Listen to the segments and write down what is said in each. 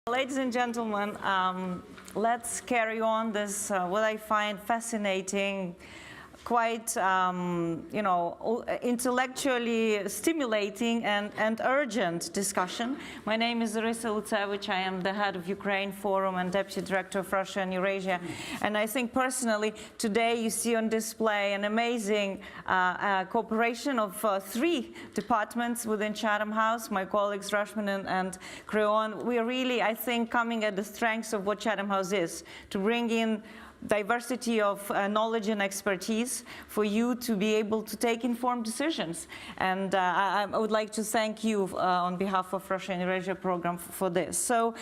Ladies and gentlemen, let's carry on this, what I find fascinating, quite, intellectually stimulating and urgent discussion. My name is Larissa Lutsevich. I am the head of Ukraine Forum and Deputy Director of Russia and Eurasia. And I think personally, today you see on display an amazing cooperation of three departments within Chatham House, my colleagues Rashman and Creon. We are really, I think, coming at the strengths of what Chatham House is, to bring in diversity of knowledge and expertise for you to be able to take informed decisions. And I would like to thank you on behalf of Russia and Eurasia program for this. So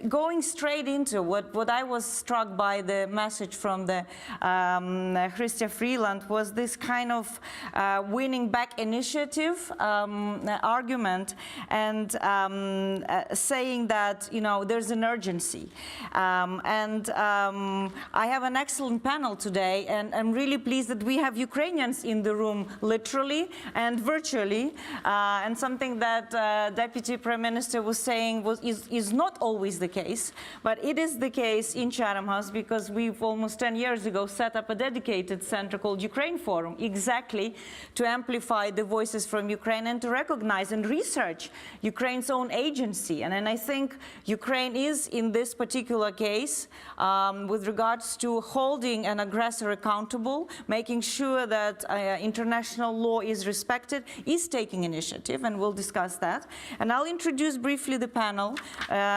going straight into what I was struck by the message from the Christia Freeland was this kind of winning back initiative argument, and saying that there's an urgency, I have an excellent panel today, and I'm really pleased that we have Ukrainians in the room, literally and virtually, and something that Deputy Prime Minister was saying is not always the case, but it is the case in Chatham House, because we've almost 10 years ago set up a dedicated center called Ukraine Forum, exactly to amplify the voices from Ukraine and to recognize and research Ukraine's own agency. And I think Ukraine is, in this particular case, with regards to holding an aggressor accountable, making sure that international law is respected, is taking initiative, and we'll discuss that. And I'll introduce briefly the panel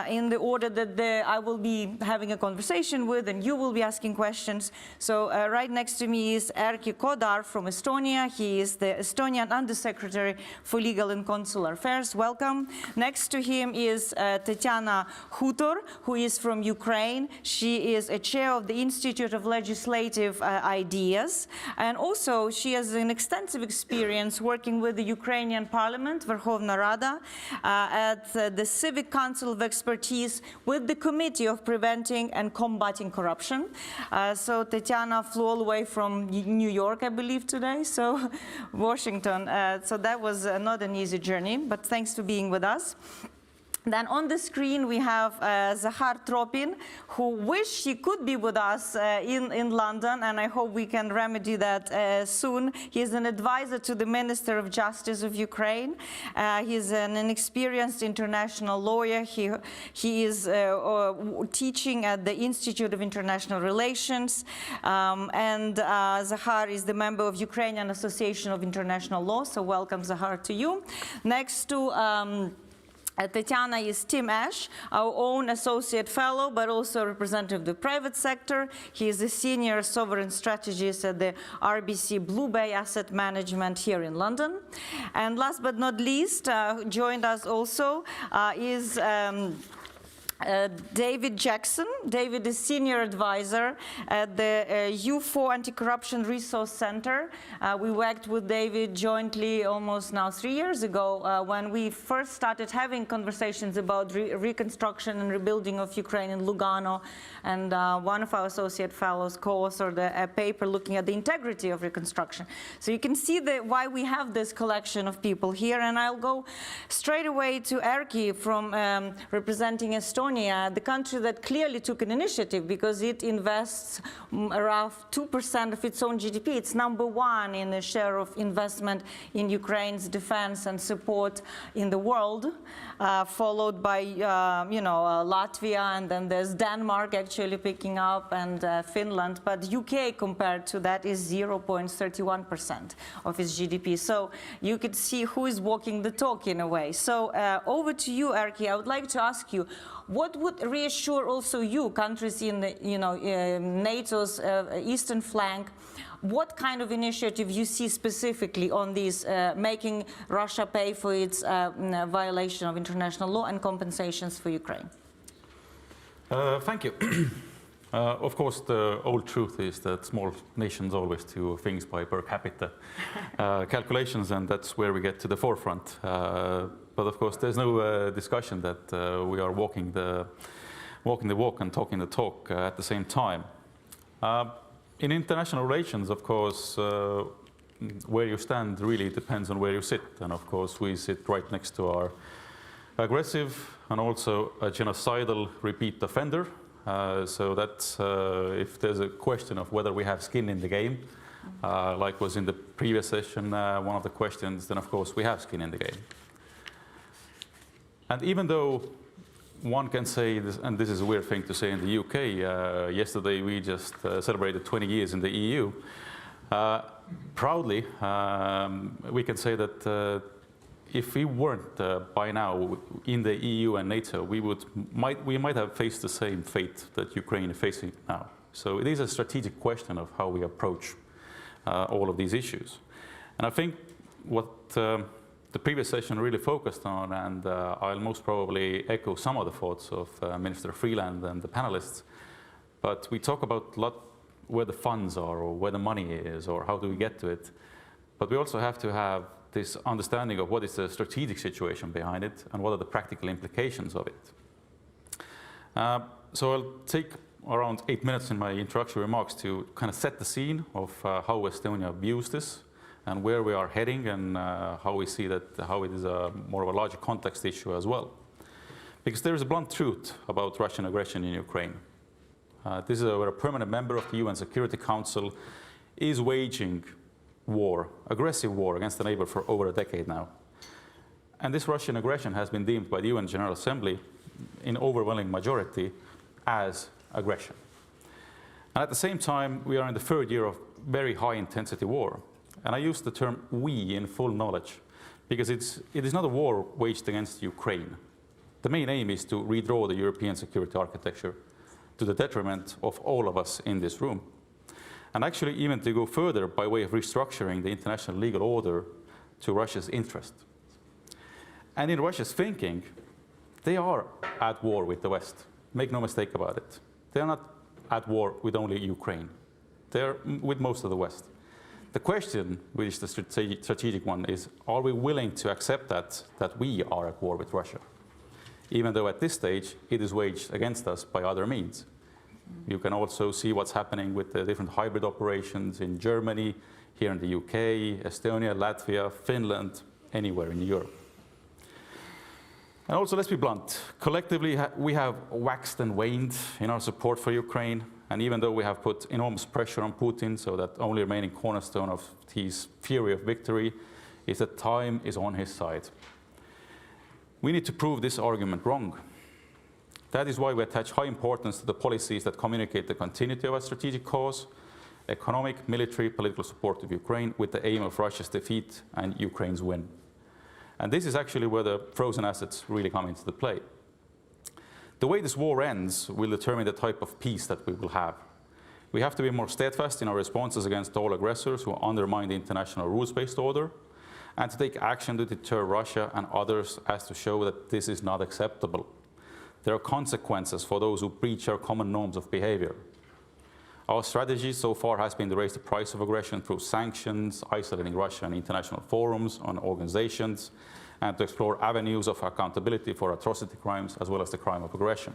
in the order that I will be having a conversation with, and you will be asking questions. So right next to me is Erkki Kodar from Estonia. He is the Estonian Undersecretary for Legal and Consular Affairs. Welcome. Next to him is Tetiana Khutor, who is from Ukraine. She is a chair of the Institute of Legislative Ideas, and also she has an extensive experience working with the Ukrainian Parliament, Verkhovna Rada, at the Civic Council of Expertise with the Committee of Preventing and Combating Corruption. So Tetiana flew all the way from New York, I believe, today, so Washington. So that was not an easy journey, but thanks for being with us. Then on the screen we have Zahar Tropin, who wished he could be with us in London, and I hope we can remedy that soon. He is an advisor to the Minister of Justice of Ukraine. He's an experienced international lawyer. He is teaching at the Institute of International Relations, and Zahar is the member of Ukrainian Association of International Law, so welcome, Zahar, to you. Next to Tetiana is Tim Ash, our own associate fellow, but also representative of the private sector. He is a senior sovereign strategist at the RBC Blue Bay Asset Management here in London. And last but not least, joined us also is David Jackson. David is senior advisor at the U4 Anti-Corruption Resource Center. We worked with David jointly almost now 3 years ago when we first started having conversations about reconstruction and rebuilding of Ukraine in Lugano. And one of our associate fellows co-authored a paper looking at the integrity of reconstruction. So you can see why we have this collection of people here. And I'll go straight away to Erkki from representing Estonia, the country that clearly took an initiative because it invests around 2% of its own GDP. It's #1 in the share of investment in Ukraine's defense and support in the world, followed by Latvia, and then there's Denmark actually picking up, and Finland. But UK compared to that is 0.31% of its GDP. So you could see who is walking the talk in a way. So over to you, Erkki. I would like to ask you, what would reassure also you, countries in the, NATO's eastern flank, what kind of initiative you see specifically on this, making Russia pay for its violation of international law and compensations for Ukraine? Thank you. Of course, the old truth is that small nations always do things by per capita calculations, and that's where we get to the forefront. But of course, there's no discussion that we are walking the walk and talking the talk at the same time. In international relations, of course, where you stand really depends on where you sit. And of course, we sit right next to our aggressive and also a genocidal repeat offender. So that's if there's a question of whether we have skin in the game, like was in the previous session, one of the questions, then of course we have skin in the game. And even though one can say this, and this is a weird thing to say in the UK, yesterday we just celebrated 20 years in the EU, proudly we can say that if we weren't by now in the EU and NATO, we might have faced the same fate that Ukraine is facing now. So it is a strategic question of how we approach all of these issues. And I think what the previous session really focused on, and I'll most probably echo some of the thoughts of Minister Freeland and the panelists, but we talk about a lot where the funds are or where the money is or how do we get to it. But we also have to have this understanding of what is the strategic situation behind it and what are the practical implications of it. So I'll take around 8 minutes in my introductory remarks to kind of set the scene of how Estonia views this and where we are heading and how we see that, how it is more of a larger context issue as well. Because there is a blunt truth about Russian aggression in Ukraine. This is where a permanent member of the UN Security Council is waging war, aggressive war against a neighbor for over a decade now. And this Russian aggression has been deemed by the UN General Assembly in overwhelming majority as aggression. And at the same time, we are in the third year of very high intensity war. And I use the term we in full knowledge because it is not a war waged against Ukraine. The main aim is to redraw the European security architecture to the detriment of all of us in this room. And actually even to go further by way of restructuring the international legal order to Russia's interest. And in Russia's thinking, they are at war with the West. Make no mistake about it. They are not at war with only Ukraine. They're with most of the West. The question, which is the strategic one, is are we willing to accept that we are at war with Russia? Even though at this stage it is waged against us by other means. You can also see what's happening with the different hybrid operations in Germany, here in the UK, Estonia, Latvia, Finland, anywhere in Europe. And also, let's be blunt. Collectively, we have waxed and waned in our support for Ukraine. And even though we have put enormous pressure on Putin, so that only remaining cornerstone of his theory of victory is that time is on his side. We need to prove this argument wrong. That is why we attach high importance to the policies that communicate the continuity of our strategic cause, economic, military, political support of Ukraine with the aim of Russia's defeat and Ukraine's win. And this is actually where the frozen assets really come into the play. The way this war ends will determine the type of peace that we will have. We have to be more steadfast in our responses against all aggressors who undermine the international rules-based order, and to take action to deter Russia and others as to show that this is not acceptable. There are consequences for those who breach our common norms of behavior. Our strategy so far has been to raise the price of aggression through sanctions, isolating Russia in international forums, on organizations, and to explore avenues of accountability for atrocity crimes as well as the crime of aggression.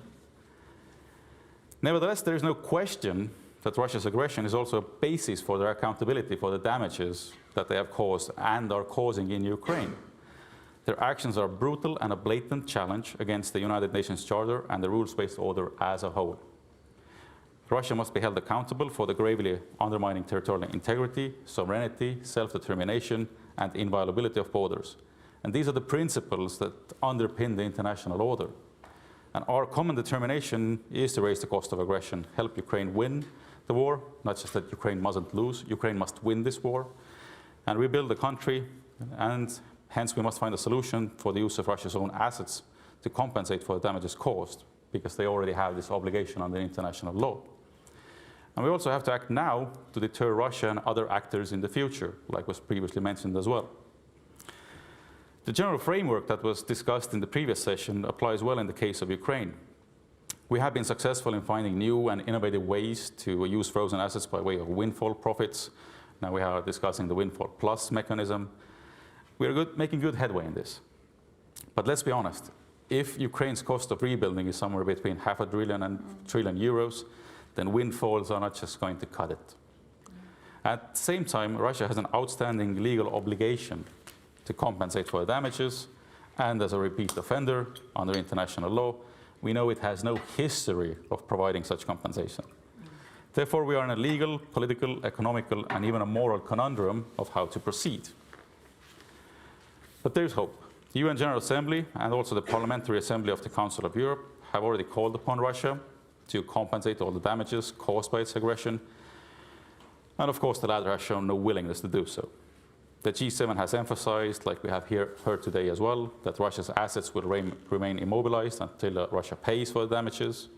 Nevertheless, there is no question that Russia's aggression is also a basis for their accountability for the damages that they have caused and are causing in Ukraine. Their actions are brutal and a blatant challenge against the United Nations Charter and the rules-based order as a whole. Russia must be held accountable for the gravely undermining territorial integrity, sovereignty, self-determination, and inviolability of borders. And these are the principles that underpin the international order. And our common determination is to raise the cost of aggression, help Ukraine win the war, not just that Ukraine mustn't lose, Ukraine must win this war, and rebuild the country, and hence we must find a solution for the use of Russia's own assets to compensate for the damages caused, because they already have this obligation under international law. And we also have to act now to deter Russia and other actors in the future, like was previously mentioned as well. The general framework that was discussed in the previous session applies well in the case of Ukraine. We have been successful in finding new and innovative ways to use frozen assets by way of windfall profits. Now we are discussing the windfall plus mechanism. We are making good headway in this. But let's be honest, if Ukraine's cost of rebuilding is somewhere between €500 billion and €1 trillion, then windfalls are not just going to cut it. At the same time, Russia has an outstanding legal obligation to compensate for the damages and as a repeat offender under international law, we know it has no history of providing such compensation. Therefore, we are in a legal, political, economical, and even a moral conundrum of how to proceed. But there's hope. The UN General Assembly and also the Parliamentary Assembly of the Council of Europe have already called upon Russia to compensate all the damages caused by its aggression. And of course, the latter has shown no willingness to do so. The G7 has emphasized, like we have heard today as well, that Russia's assets will remain immobilized until Russia pays for the damages.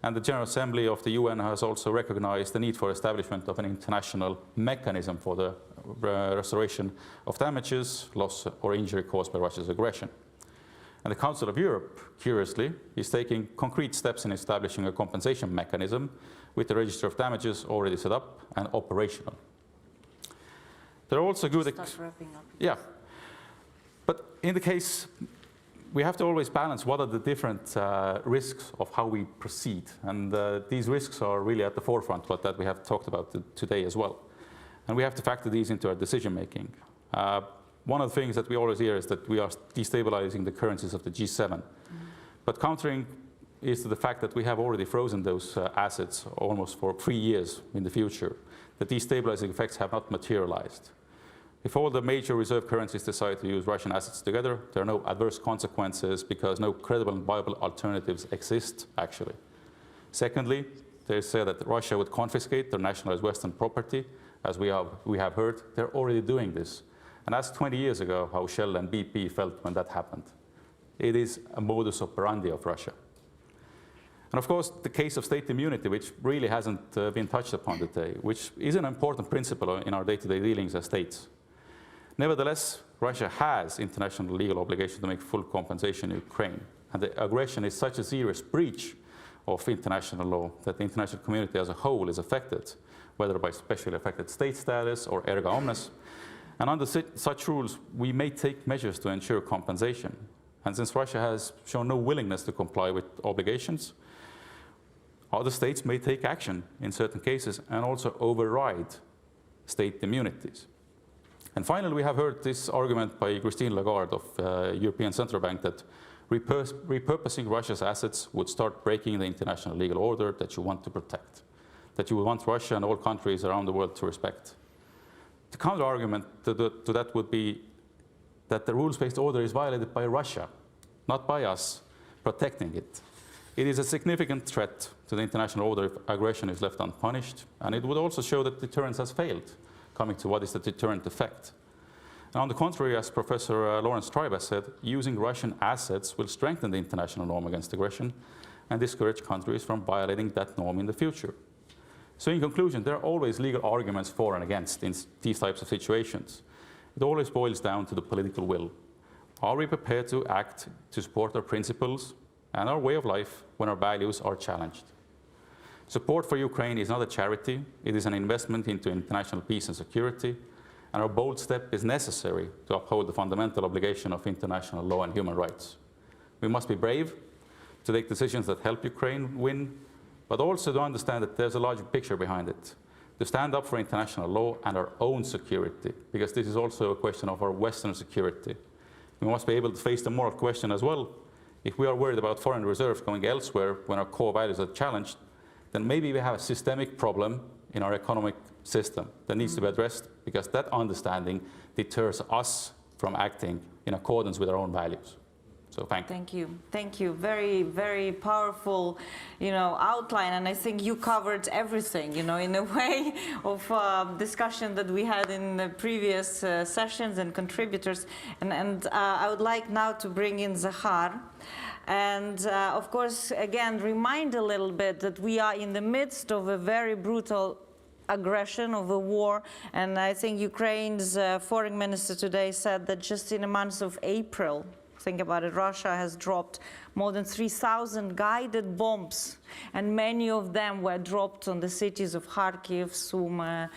And the General Assembly of the UN has also recognized the need for establishment of an international mechanism for the restoration of damages, loss, or injury caused by Russia's aggression. And the Council of Europe, curiously, is taking concrete steps in establishing a compensation mechanism with the register of damages already set up and operational. There are also good... Start wrapping up. Yeah. But in the case, we have to always balance what are the different risks of how we proceed. And these risks are really at the forefront, that we have talked about today as well. And we have to factor these into our decision making. One of the things that we always hear is that we are destabilizing the currencies of the G7. But countering is to the fact that we have already frozen those assets almost for 3 years in the future. The destabilizing effects have not materialized. If all the major reserve currencies decide to use Russian assets together, there are no adverse consequences because no credible and viable alternatives exist, actually. Secondly, they say that Russia would confiscate their nationalized Western property. As we have heard, they're already doing this. And that's 20 years ago how Shell and BP felt when that happened. It is a modus operandi of Russia. And of course, the case of state immunity, which really hasn't been touched upon today, which is an important principle in our day-to-day dealings as states. Nevertheless, Russia has international legal obligation to make full compensation in Ukraine. And the aggression is such a serious breach of international law that the international community as a whole is affected, whether by specially affected state status or erga omnes. And under such rules, we may take measures to ensure compensation. And since Russia has shown no willingness to comply with obligations, other states may take action in certain cases and also override state immunities. And finally, we have heard this argument by Christine Lagarde of European Central Bank that repurposing Russia's assets would start breaking the international legal order that you want to protect, that you want Russia and all countries around the world to respect. The counter-argument to that would be that the rules-based order is violated by Russia, not by us protecting it. It is a significant threat to the international order if aggression is left unpunished, and it would also show that deterrence has failed, coming to what is the deterrent effect. Now, on the contrary, as Professor Lawrence Tribe has said, using Russian assets will strengthen the international norm against aggression and discourage countries from violating that norm in the future. So in conclusion, there are always legal arguments for and against in these types of situations. It always boils down to the political will. Are we prepared to act to support our principles and our way of life when our values are challenged? Support for Ukraine is not a charity, it is an investment into international peace and security, and our bold step is necessary to uphold the fundamental obligation of international law and human rights. We must be brave to take decisions that help Ukraine win, but also to understand that there's a larger picture behind it, to stand up for international law and our own security, because this is also a question of our Western security. We must be able to face the moral question as well. If we are worried about foreign reserves going elsewhere when our core values are challenged, then maybe we have a systemic problem in our economic system that needs to be addressed, because that understanding deters us from acting in accordance with our own values. So thank you. Thank you. Thank you. Very, very powerful, outline. And I think you covered everything, in a way of discussion that we had in the previous sessions and contributors. And I would like now to bring in Zahar. And of course, again, remind a little bit that we are in the midst of a very brutal aggression of a war. And I think Ukraine's foreign minister today said that just in the month of April, think about it, Russia has dropped more than 3,000 guided bombs, and many of them were dropped on the cities of Kharkiv, Sumy,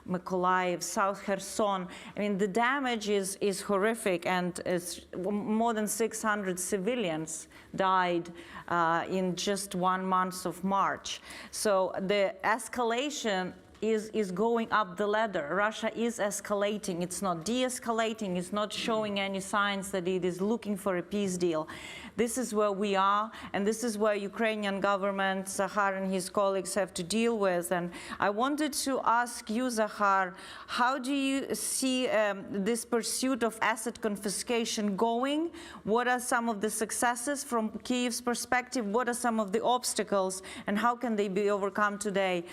Mykolaiv, South Kherson. I mean, the damage is horrific, and more than 600 civilians died in just 1 month of March. So the escalation is going up the ladder. Russia is escalating. It's not de-escalating. It's not showing any signs that it is looking for a peace deal. This is where we are, and this is where Ukrainian government, Zahar and his colleagues have to deal with. And I wanted to ask you, Zahar, how do you see this pursuit of asset confiscation going? What are some of the successes from Kyiv's perspective? What are some of the obstacles, and how can they be overcome today?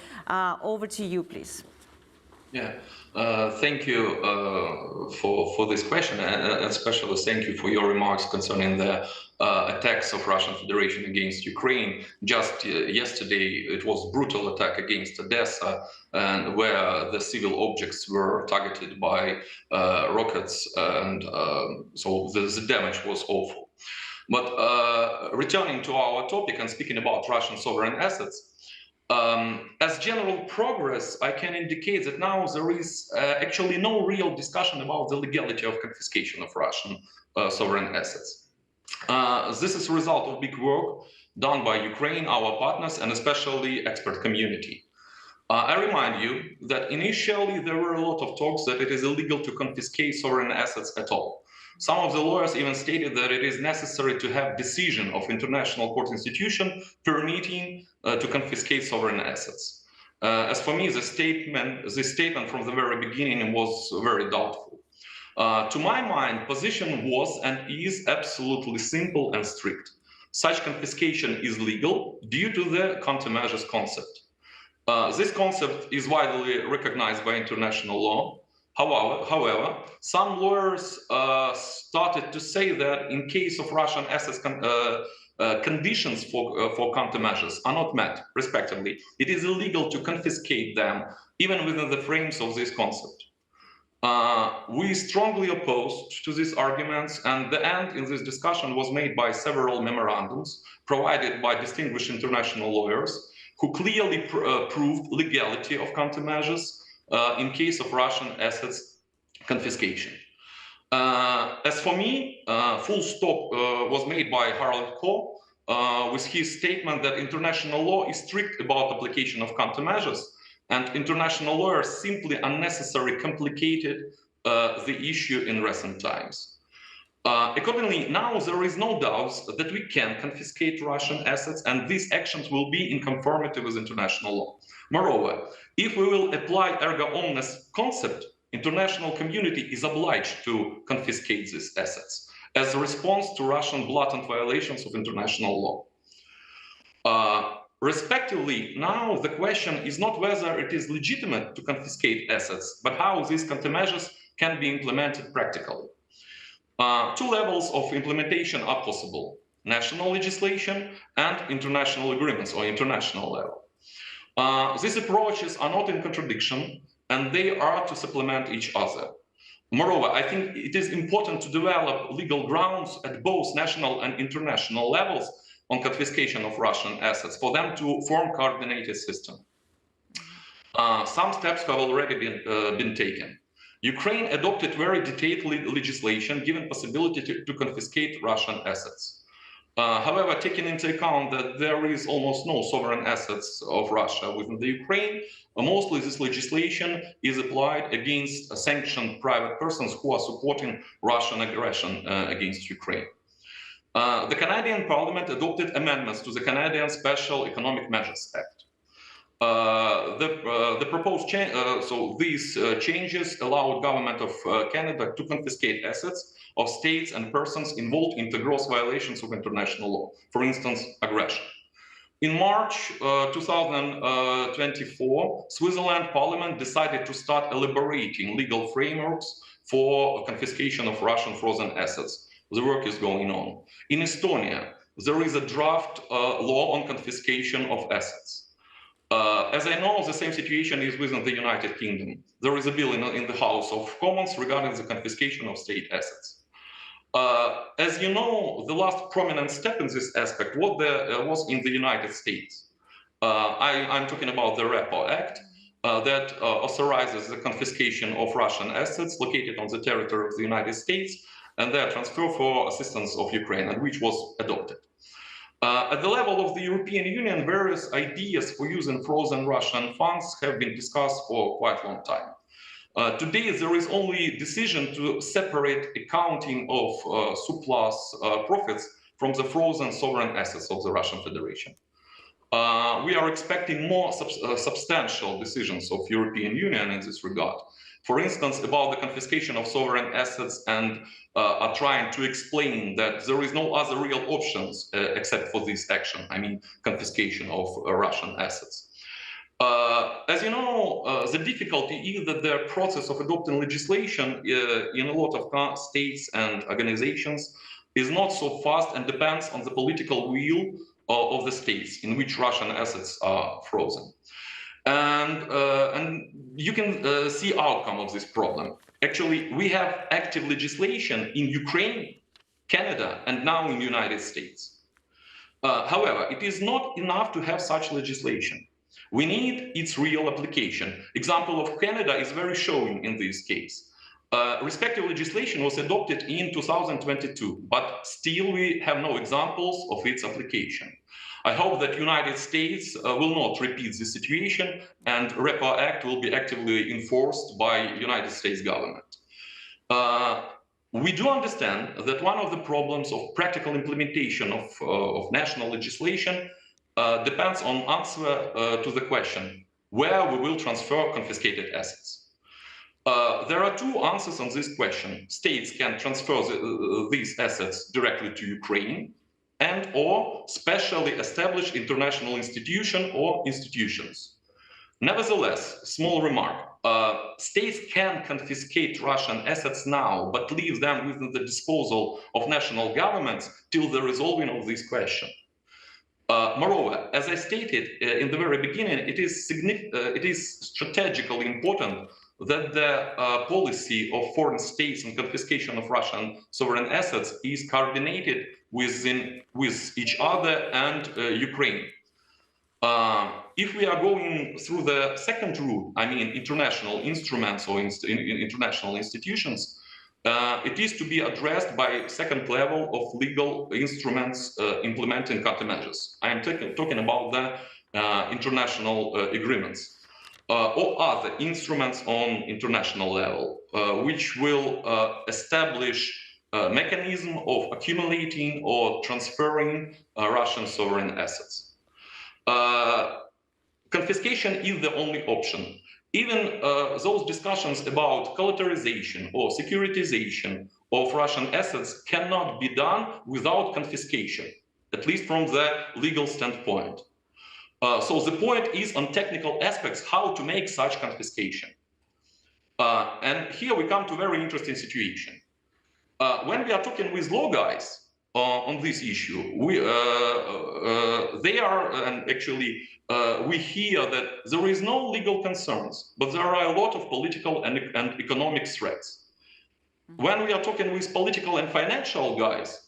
Over to you, please. Yeah, thank you for this question, and especially thank you for your remarks concerning the attacks of Russian Federation against Ukraine. Just yesterday, it was brutal attack against Odessa, and where the civil objects were targeted by rockets, and so the damage was awful. But returning to our topic and speaking about Russian sovereign assets, as general progress, I can indicate that now there is actually no real discussion about the legality of confiscation of Russian sovereign assets. This is a result of big work done by Ukraine, our partners, and especially expert community. I remind you that initially there were a lot of talks that it is illegal to confiscate sovereign assets at all. Some of the lawyers even stated that it is necessary to have decision of international court institution permitting to confiscate sovereign assets. As for me, this statement from the very beginning was very doubtful. To my mind, position was and is absolutely simple and strict. Such confiscation is legal due to the countermeasures concept. This concept is widely recognized by international law. However, some lawyers started to say that in case of Russian assets conditions for countermeasures are not met, respectively, it is illegal to confiscate them, even within the frames of this concept. We strongly opposed to these arguments, and the end in this discussion was made by several memorandums provided by distinguished international lawyers who clearly proved legality of countermeasures in case of Russian assets confiscation. As for me, full stop was made by Harald Koh with his statement that international law is strict about application of countermeasures, and international lawyers simply unnecessarily complicated the issue in recent times. Accordingly, now there is no doubt that we can confiscate Russian assets, and these actions will be in conformity with international law. Moreover, if we will apply erga omnes concept, international community is obliged to confiscate these assets as a response to Russian blatant violations of international law. Respectively, now the question is not whether it is legitimate to confiscate assets, but how these countermeasures can be implemented practically. Two levels of implementation are possible: national legislation and international agreements or international level. These approaches are not in contradiction, and they are to supplement each other. Moreover, I think it is important to develop legal grounds at both national and international levels on confiscation of Russian assets for them to form coordinated system. Some steps have already been taken. Ukraine adopted very detailed legislation giving possibility to confiscate Russian assets. However, taking into account that there is almost no sovereign assets of Russia within the Ukraine, mostly this legislation is applied against sanctioned private persons who are supporting Russian aggression against Ukraine. The Canadian Parliament adopted amendments to the Canadian Special Economic Measures Act. The proposed these changes allow government of Canada to confiscate assets of states and persons involved in the gross violations of international law, for instance, aggression. In March 2024, Switzerland Parliament decided to start elaborating legal frameworks for confiscation of Russian frozen assets. The work is going on. In Estonia, there is a draft law on confiscation of assets. As I know, the same situation is within the United Kingdom. There is a bill in the House of Commons regarding the confiscation of state assets. As you know, the last prominent step in this aspect was in the United States. I'm talking about the Repo Act that authorizes the confiscation of Russian assets located on the territory of the United States and their transfer for assistance of Ukraine, and which was adopted. At the level of the European Union, various ideas for using frozen Russian funds have been discussed for quite a long time. Today, there is only decision to separate accounting of surplus profits from the frozen sovereign assets of the Russian Federation. We are expecting more substantial decisions of European Union in this regard. For instance, about the confiscation of sovereign assets, and are trying to explain that there is no other real options except for this action, I mean confiscation of Russian assets. As you know, the difficulty is that the process of adopting legislation in a lot of states and organizations is not so fast and depends on the political will of the states in which Russian assets are frozen. And you can see outcome of this problem. Actually, we have active legislation in Ukraine, Canada, and now in the United States. However, it is not enough to have such legislation. We need its real application. Example of Canada is very showing in this case. Respective legislation was adopted in 2022, but still we have no examples of its application. I hope that United States will not repeat this situation, and Repo Act will be actively enforced by United States government. We do understand that one of the problems of practical implementation of national legislation depends on answer to the question where we will transfer confiscated assets. There are two answers on this question. States can transfer these assets directly to Ukraine and or specially established international institution or institutions. Nevertheless, small remark, states can confiscate Russian assets now, but leave them within the disposal of national governments till the resolving of this question. Moreover, as I stated in the very beginning, it is strategically important that the policy of foreign states and confiscation of Russian sovereign assets is coordinated with each other and Ukraine. If we are going through the second route, I mean international instruments or international institutions, it is to be addressed by second level of legal instruments implementing countermeasures. I am talking about the international agreements or other instruments on international level, which will establish a mechanism of accumulating or transferring Russian sovereign assets. Confiscation is the only option. Even those discussions about collateralization or securitization of Russian assets cannot be done without confiscation, at least from the legal standpoint. So the point is on technical aspects, how to make such confiscation. And here we come to a very interesting situation. When we are talking with law guys on this issue, they are, and actually we hear that there is no legal concerns, but there are a lot of political and economic threats. When we are talking with political and financial guys,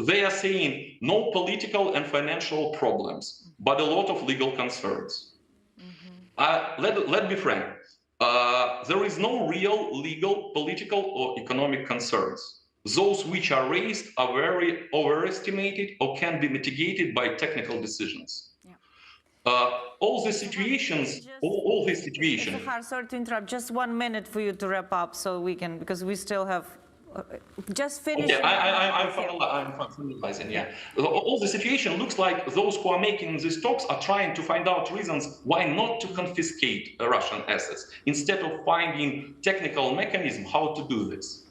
they are saying no political and financial problems, but a lot of legal concerns. Let's be frank. There is no real legal, political, or economic concerns. Those which are raised are very overestimated or can be mitigated by technical decisions. All these situations. Sorry to interrupt. Just 1 minute for you to wrap up, so we can, because we still have. Just finish. Okay, I'm finalizing. Yeah. All the situation looks like those who are making these talks are trying to find out reasons why not to confiscate Russian assets instead of finding technical mechanism how to do this.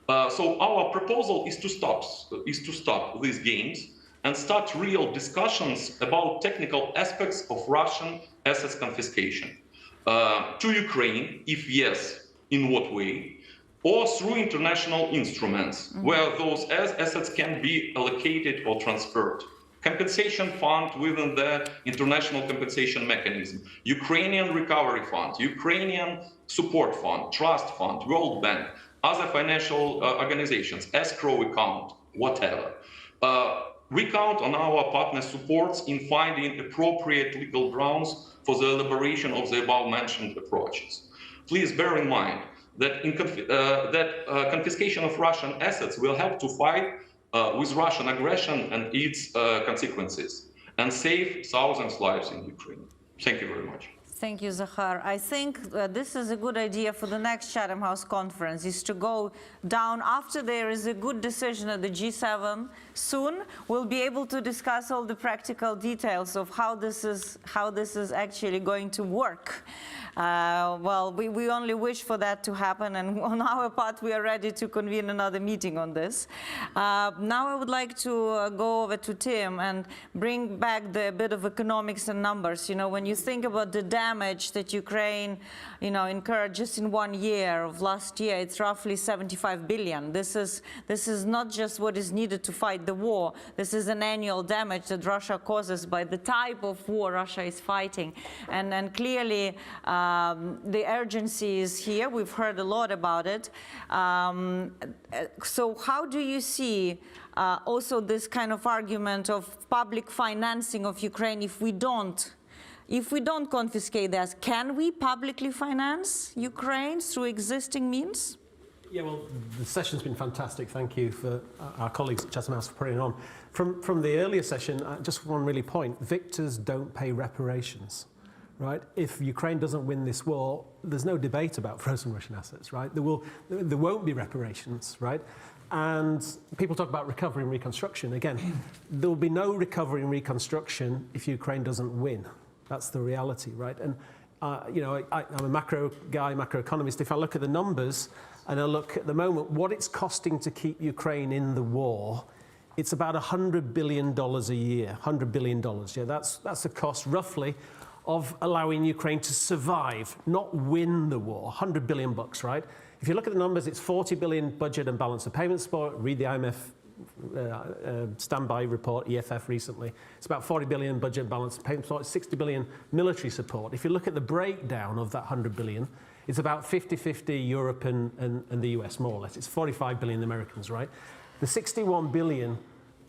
So our proposal is to stop these games and start real discussions about technical aspects of Russian assets confiscation to Ukraine, if yes, in what way, or through international instruments where those assets can be allocated or transferred. Compensation fund within the international compensation mechanism, Ukrainian recovery fund, Ukrainian support fund, trust fund, World Bank, other financial organizations, escrow account, whatever. We count on our partner supports in finding appropriate legal grounds for the elaboration of the above-mentioned approaches. Please bear in mind that confiscation of Russian assets will help to fight with Russian aggression and its consequences, and save thousands of lives in Ukraine. Thank you very much. Thank you, Zahar. I think this is a good idea for the next Chatham House conference, is to go down after there is a good decision at the G7 soon. We'll be able to discuss all the practical details of how this is actually going to work. Well, we only wish for that to happen, and on our part, we are ready to convene another meeting on this. Now I would like to go over to Tim and bring back the bit of economics and numbers. You know, when you think about the damage that Ukraine, you know, incurred just in 1 year of last year, it's roughly 75 billion. This is not just what is needed to fight the war. This is an annual damage that Russia causes by the type of war Russia is fighting. And clearly, the urgency is here. We've heard a lot about it. So how do you see also this kind of argument of public financing of Ukraine if we don't confiscate this? Can we publicly finance Ukraine through existing means? Yeah, well, the session's been fantastic. Thank you for our colleagues at Chatham House for putting it on. From the earlier session, just one really point. Victors don't pay reparations, right? If Ukraine doesn't win this war, there's no debate about frozen Russian assets, right? There won't be reparations, right? And people talk about recovery and reconstruction. Again, there will be no recovery and reconstruction if Ukraine doesn't win. That's the reality, right? And, you know, I'm a macro guy, macroeconomist. If I look at the numbers and I look at the moment, what it's costing to keep Ukraine in the war, it's about $100 billion a year, $100 billion. Yeah, that's the cost, roughly, of allowing Ukraine to survive, not win the war. 100 billion bucks, right? If you look at the numbers, it's 40 billion budget and balance of payments support. Read the IMF standby report, EFF recently. It's about 40 billion budget and balance of payments support, 60 billion military support. If you look at the breakdown of that 100 billion, it's about 50-50 Europe and the US, more or less. It's 45 billion Americans, right? The 61 billion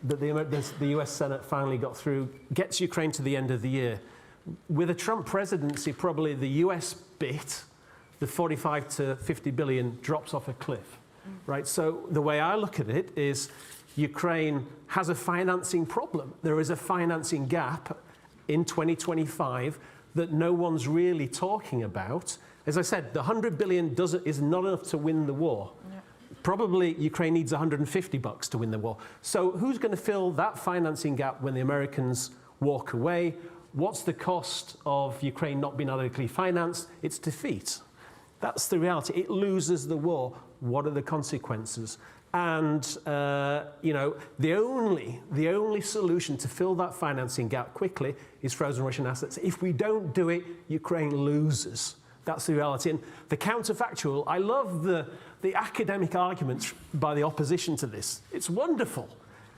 that the US Senate finally got through gets Ukraine to the end of the year. With a Trump presidency, probably the US bit, the 45 to 50 billion, drops off a cliff, right? So the way I look at it is Ukraine has a financing problem. There is a financing gap in 2025 that no one's really talking about. As I said, the 100 billion is not enough to win the war. Yeah. Probably Ukraine needs 150 bucks to win the war. So who's going to fill that financing gap when the Americans walk away? What's the cost of Ukraine not being adequately financed? It's defeat. That's the reality. It loses the war. What are the consequences? And you know, the only solution to fill that financing gap quickly is frozen Russian assets. If we don't do it, Ukraine loses. That's the reality. And the counterfactual, I love the academic arguments by the opposition to this. It's wonderful.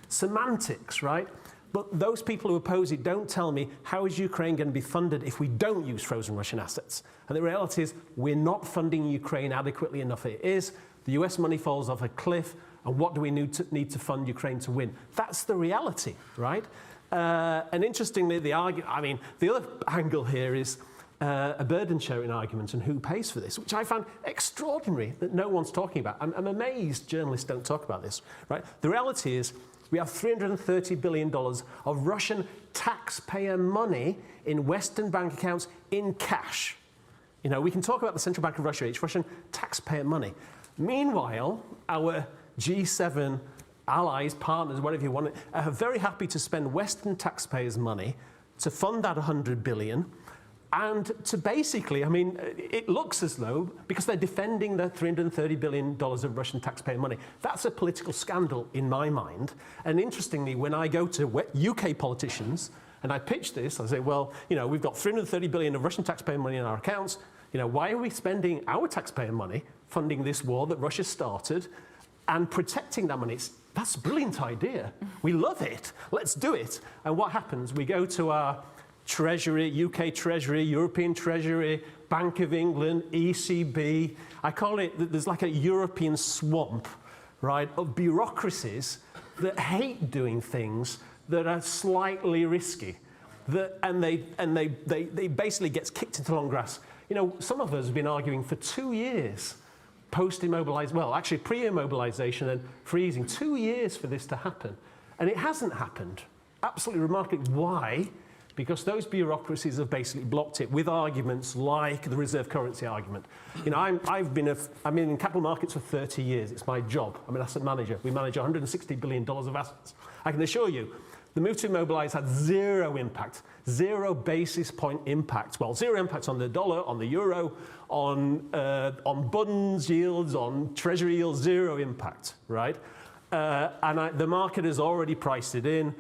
Semantics, right? But those people who oppose it don't tell me how is Ukraine going to be funded if we don't use frozen Russian assets. And the reality is we're not funding Ukraine adequately enough. It is. The US money falls off a cliff. And what do we need to fund Ukraine to win? That's the reality, right? And interestingly, the other angle here is a burden sharing argument and who pays for this, which I found extraordinary that no one's talking about. I'm amazed journalists don't talk about this, right? The reality is we have $330 billion of Russian taxpayer money in Western bank accounts in cash. You know, we can talk about the Central Bank of Russia, it's Russian taxpayer money. Meanwhile, our G7 allies, partners, whatever you want, are very happy to spend Western taxpayers' money to fund that 100 billion and to basically, I mean, it looks as though, because they're defending the $330 billion of Russian taxpayer money, that's a political scandal in my mind. And interestingly, when I go to UK politicians and I pitch this, I say, well, you know, we've got 330 billion of Russian taxpayer money in our accounts. You know, why are we spending our taxpayer money funding this war that Russia started and protecting that money? That's a brilliant idea. We love it. Let's do it. And what happens? We go to our Treasury, UK Treasury, European Treasury, Bank of England, ECB. I call it, there's like a European swamp, right, of bureaucracies that hate doing things that are slightly risky. And they basically get kicked into long grass. You know, some of us have been arguing for 2 years post-immobilization, well, actually pre-immobilization and freezing, 2 years for this to happen. And it hasn't happened. Absolutely remarkable. Why? Because those bureaucracies have basically blocked it with arguments like the reserve currency argument. You know, I've been in capital markets for 30 years. It's my job. I'm an asset manager. We manage $160 billion of assets. I can assure you, the move to immobilize had zero impact, 0 basis point impact. Well, 0 impact on the dollar, on the euro, on bonds yields, on treasury yields, 0 impact, right? The market has already priced it in.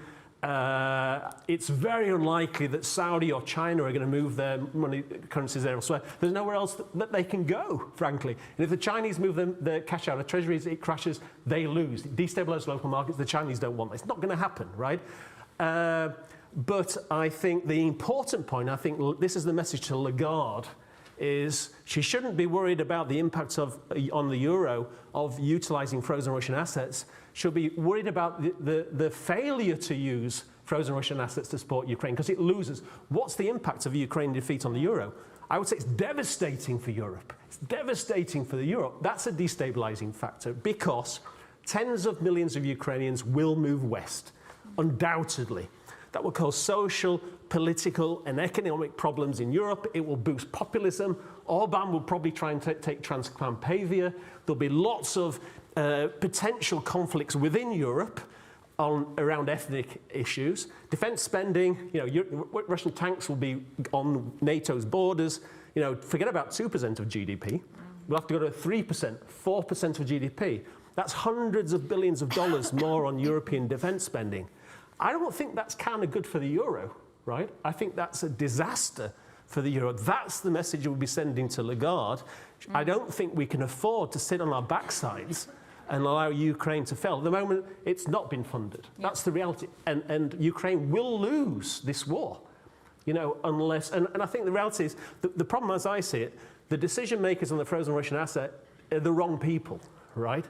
It's very unlikely that Saudi or China are going to move their money currencies elsewhere. There's nowhere else that they can go, frankly. And if the Chinese move their cash out of treasuries, it crashes, they lose. It destabilizes local markets. The Chinese don't want that. It's not going to happen, right? But I think the important point, I think this is the message to Lagarde, is she shouldn't be worried about the impact on the euro of utilizing frozen Russian assets. She'll be worried about the failure to use frozen Russian assets to support Ukraine because it loses. What's the impact of a Ukrainian defeat on the euro? I would say it's devastating for Europe. It's devastating for the euro. That's a destabilizing factor because tens of millions of Ukrainians will move west, undoubtedly. That will cause social, political, and economic problems in Europe. It will boost populism. Orban will probably try and take Transcarpathia. There'll be lots of potential conflicts within Europe around ethnic issues. Defense spending, you know, Russian tanks will be on NATO's borders. You know, forget about 2% of GDP. We'll have to go to 3%, 4% of GDP. That's hundreds of billions of dollars more on European defense spending. I don't think that's kind of good for the euro, right? I think that's a disaster for the euro. That's the message we'll be sending to Lagarde. I don't think we can afford to sit on our backsides and allow Ukraine to fail. At the moment, it's not been funded. That's the reality. And Ukraine will lose this war, you know, unless... And I think the reality is, the problem as I see it, the decision makers on the frozen Russian asset are the wrong people, right?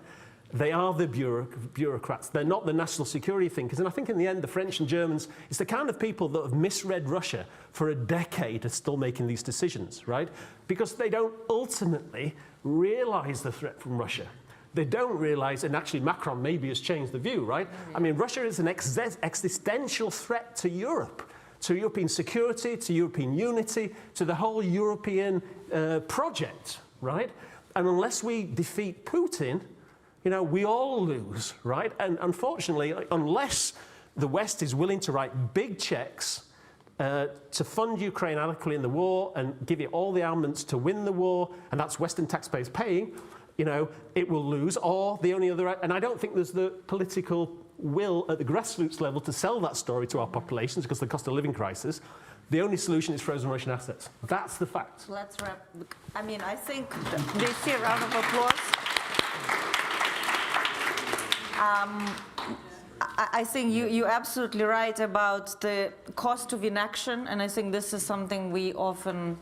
They are the bureaucrats. They're not the national security thinkers. And I think in the end, the French and Germans, it's the kind of people that have misread Russia for a decade are still making these decisions, right? Because they don't ultimately realize the threat from Russia. They don't realize, and actually Macron maybe has changed the view, right? I mean, Russia is an existential threat to Europe, to European security, to European unity, to the whole European project, right? And unless we defeat Putin, you know, we all lose, right? And unfortunately, unless the West is willing to write big checks to fund Ukraine adequately in the war and give it all the armaments to win the war, and that's Western taxpayers paying, you know, it will lose. Or the only other, and I don't think there's the political will at the grassroots level to sell that story to our populations because of the cost of living crisis. The only solution is frozen Russian assets. That's the fact. Let's wrap. I mean, I think they see a round of applause. I think you're absolutely right about the cost of inaction, and I think this is something we often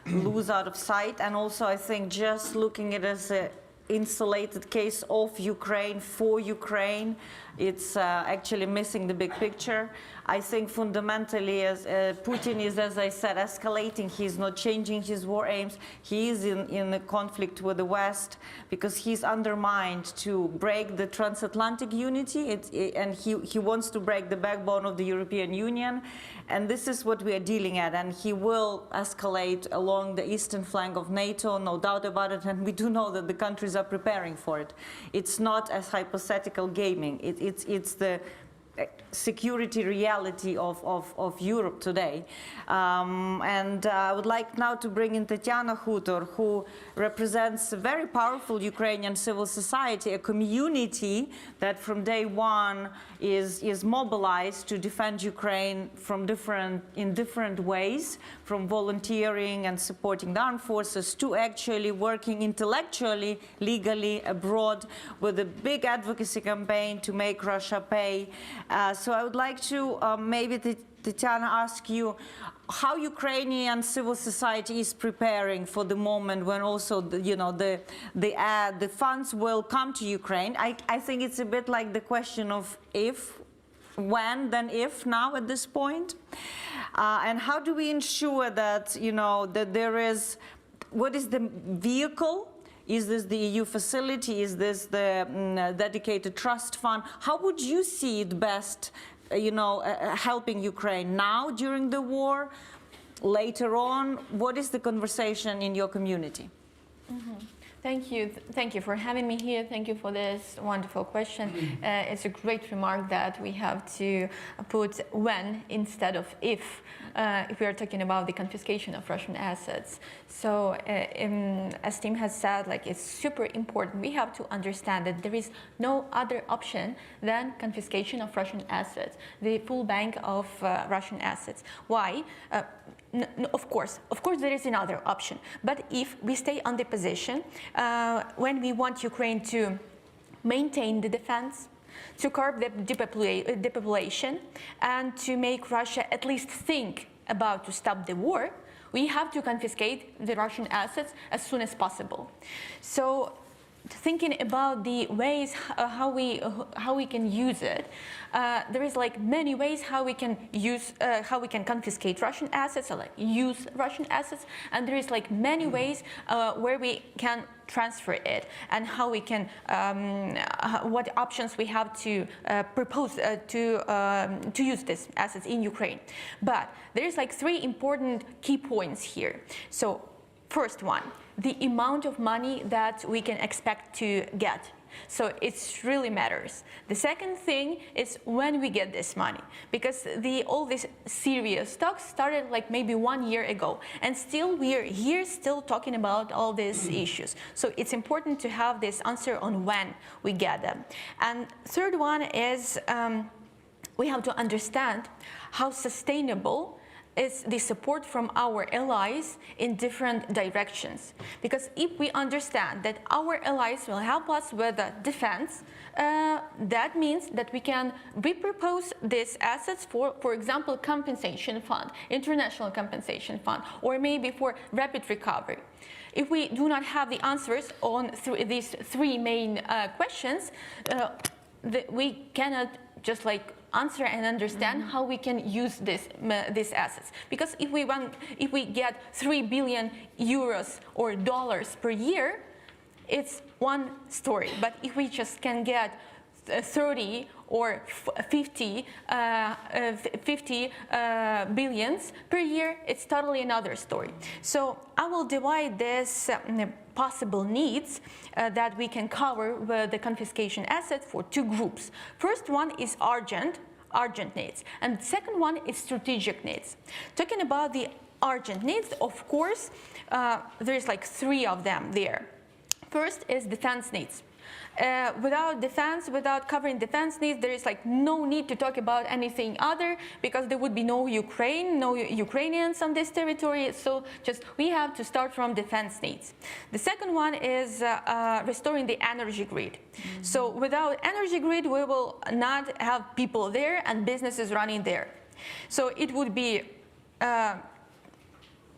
lose out of sight. And also, I think just looking at it as an insulated case of Ukraine for Ukraine, it's actually missing the big picture. I think fundamentally, as Putin is, as I said, escalating. He's not changing his war aims. He is in a conflict with the West because he's undermined to break the transatlantic unity, and he wants to break the backbone of the European Union. And this is what we are dealing at. And he will escalate along the eastern flank of NATO, no doubt about it. And we do know that the countries are preparing for it. It's not as hypothetical gaming. It's the security reality of Europe today. And I would like now to bring in Tetiana Khutor, who represents a very powerful Ukrainian civil society, a community that from day one is mobilized to defend Ukraine in different ways, from volunteering and supporting the armed forces to actually working intellectually, legally abroad with a big advocacy campaign to make Russia pay. So I would like to maybe, Tetiana, ask you how Ukrainian civil society is preparing for the moment when also the funds will come to Ukraine. I think it's a bit like the question of if, when, then if now at this point. And how do we ensure that, that there is, what is the vehicle Is this the EU facility? Is this the dedicated trust fund? How would you see it best, helping Ukraine now during the war, later on? What is the conversation in your community? Mm-hmm. Thank you. Thank you for having me here. Thank you for this wonderful question. It's a great remark that we have to put when instead of if we are talking about the confiscation of Russian assets. So as Tim has said, it's super important. We have to understand that there is no other option than confiscation of Russian assets, the full bank of Russian assets. Why? Of course, there is another option. But if we stay on the position, when we want Ukraine to maintain the defense, to curb the depopulation, and to make Russia at least think about to stop the war, we have to confiscate the Russian assets as soon as possible. So, thinking about the ways how we can use it, there is many ways how we can use how we can confiscate Russian assets or use Russian assets, and there is many ways where we can transfer it and how we can what options we have to propose to use these assets in Ukraine. But there is 3 important key points here. So first one, the amount of money that we can expect to get. So it really matters. The second thing is when we get this money, because all this serious talk started maybe 1 year ago, and still we are here still talking about all these issues. So it's important to have this answer on when we get them. And third one is we have to understand how sustainable is the support from our allies in different directions. Because if we understand that our allies will help us with the defense, that means that we can repurpose these assets for example, compensation fund, international compensation fund, or maybe for rapid recovery. If we do not have the answers on these 3 main questions, we cannot just answer and understand how we can use these assets. Because if we get 3 billion euros or dollars per year, it's one story. But if we just can get 30 or 50 billions per year, it's totally another story. So I will divide this possible needs that we can cover with the confiscation assets for 2 groups. First one is urgent needs, and the second one is strategic needs. Talking about the urgent needs, of course, there's 3 of them there. First is defense needs. Without defense, without covering defense needs, there is no need to talk about anything other, because there would be no Ukraine, no Ukrainians on this territory. So just we have to start from defense needs. The second one is restoring the energy grid. So without energy grid, we will not have people there and businesses running there. So it would be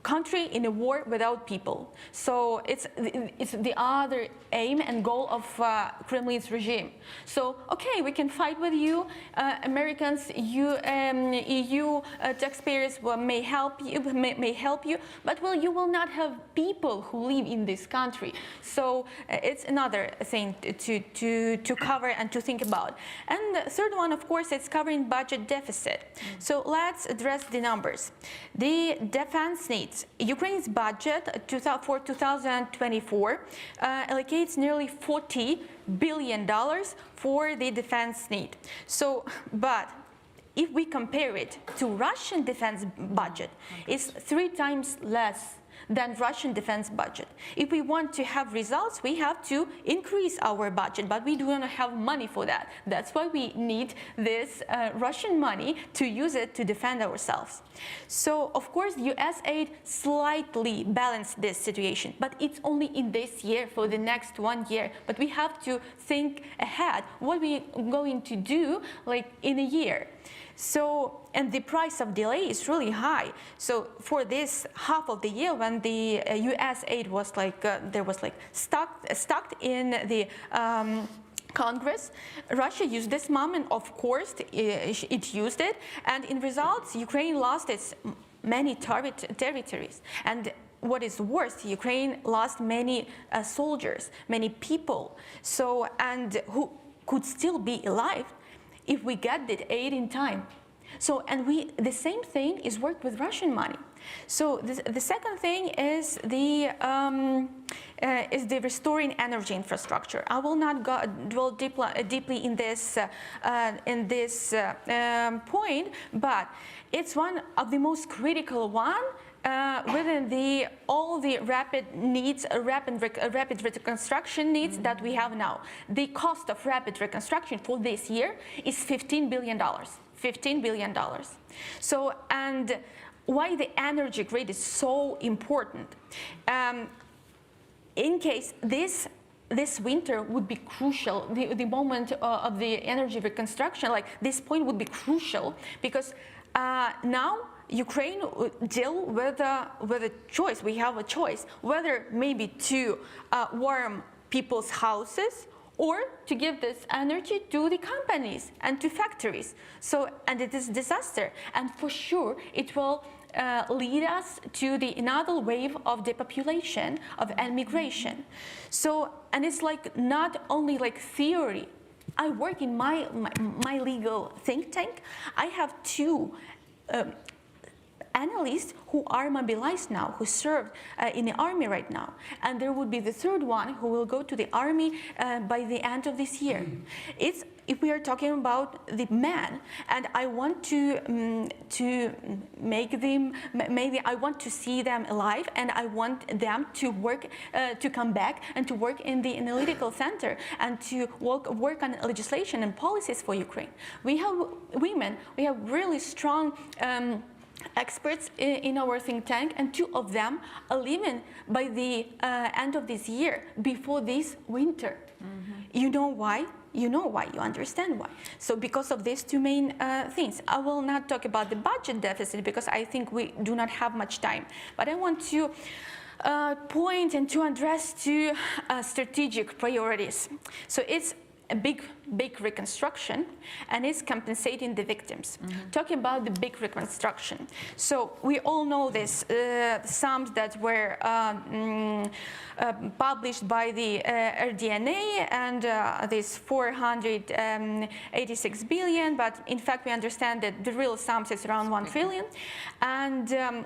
country in a war without people. So it's the other aim and goal of Kremlin's regime. So okay, we can fight with you, Americans, EU taxpayers may help you, but you will not have people who live in this country. So it's another thing to cover and to think about. And the third one, of course, it's covering budget deficit. So let's address the numbers. The defense needs. Ukraine's budget for 2024 allocates nearly $40 billion for the defense need. So, but if we compare it to Russian defense budget, it's 3 times less than Russian defense budget. If we want to have results, we have to increase our budget, but we do not have money for that. That's why we need this Russian money to use it to defend ourselves. So, of course, US aid slightly balanced this situation, but it's only in this year for the next 1 year. But we have to think ahead what we're going to do in a year. So, and the price of delay is really high. So for this half of the year, when the US aid was there was stuck in the Congress, Russia used this moment, of course, it used it, and in results, Ukraine lost its many territories. And what is worse, Ukraine lost many soldiers, many people, so, and who could still be alive if we get that aid in time. So, and the same thing is worked with Russian money. So the second thing is the restoring energy infrastructure. I will not dwell deeply in this point, but it's one of the most critical one within all the rapid reconstruction needs that we have now. The cost of rapid reconstruction for this year is $15 billion. $15 billion. So, and why the energy grid is so important. In case this winter would be crucial, the moment of the energy reconstruction, like this point would be crucial, because now Ukraine deal with a choice. We have a choice whether maybe to warm people's houses or to give this energy to the companies and to factories. So, and it is disaster, and for sure it will lead us to another wave of depopulation, of emigration. So, and it's like not only like theory. I work in my legal think tank. I have two analysts who are mobilized now, who serve in the army right now, and there would be the third one who will go to the army by the end of this year. It's, if we are talking about the men, and I want to make them, maybe I want to see them alive, and I want them to work, to come back and to work in the analytical center and to work on legislation and policies for Ukraine. We have women, we have really strong experts in our think tank, and two of them are leaving by the end of this year, before this winter. You know why? You know why, you understand why. So because of these two main things. I will not talk about the budget deficit because I think we do not have much time, but I want to point and to address two strategic priorities. So it's a big reconstruction, and it's compensating the victims. Talking about the big reconstruction. So we all know this, sums that were published by the RDNA, and this 486 billion, but in fact we understand that the real sums is around 1 trillion. And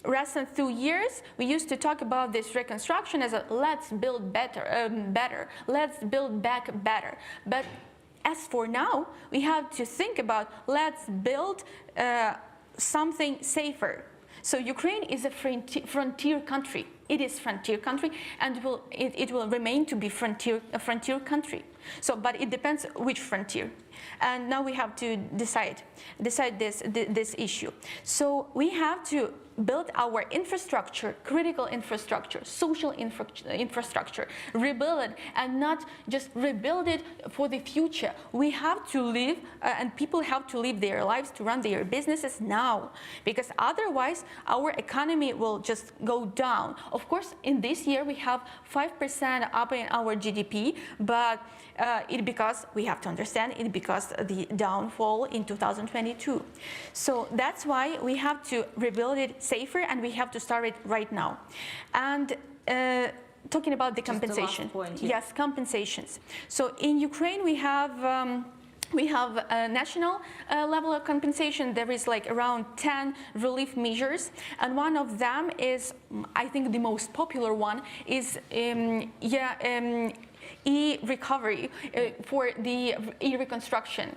recent 2 years, we used to talk about this reconstruction as a let's build better, let's build back better. But as for now, we have to think about let's build something safer. So Ukraine is a frontier country. It is frontier country, and it will remain to be a frontier country. So, but it depends which frontier. And now we have to decide this issue. So we have to build our infrastructure, critical infrastructure, social infrastructure, rebuild it, and not just rebuild it for the future. We have to live, and people have to live their lives, to run their businesses now, because otherwise our economy will just go down. Of course, in this year we have 5% up in our GDP, but because we have to understand it, because the downfall in 2022. So that's why we have to rebuild it safer, and we have to start it right now. And talking about the compensation. The last point, yes, compensations. So in Ukraine we have a national level of compensation. There is like around 10 relief measures, and one of them is, I think the most popular one is e-recovery, for the e-reconstruction.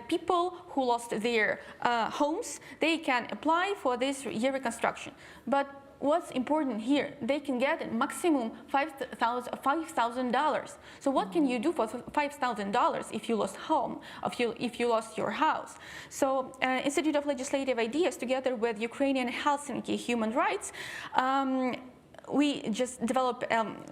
People who lost their homes, they can apply for this e-reconstruction. But what's important here, they can get a maximum $5,000. So what can you do for $5,000 if you lost home, if you lost your house? So Institute of Legislative Ideas, together with Ukrainian Helsinki Human Rights, we just developed,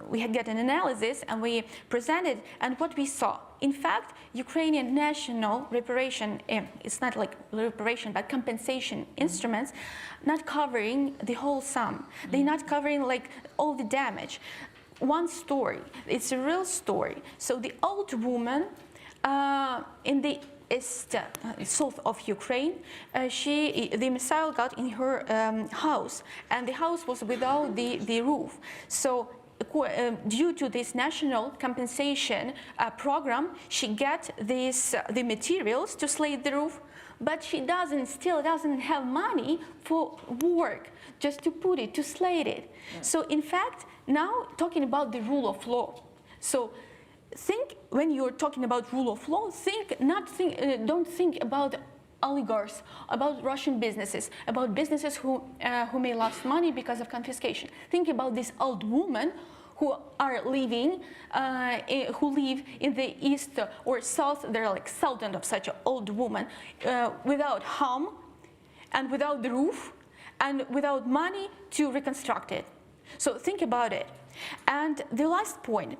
we had get an analysis and we presented, and what we saw, in fact, Ukrainian national reparation, it's not like reparation, but compensation instruments, not covering the whole sum. They're not covering like all the damage. One story, it's a real story. So the old woman in the south of Ukraine. The missile got in her house, and the house was without the roof. So due to this national compensation program, she got the materials to slate the roof, but she still doesn't have money for work, just to put it, to slate it. Yeah. So in fact, now talking about the rule of law. So when you're talking about rule of law, don't think about oligarchs, about Russian businesses, about businesses who may lose money because of confiscation. Think about this old woman who live in the east or south. They're like thousands of such an old woman without home and without the roof and without money to reconstruct it. So think about it. And the last point.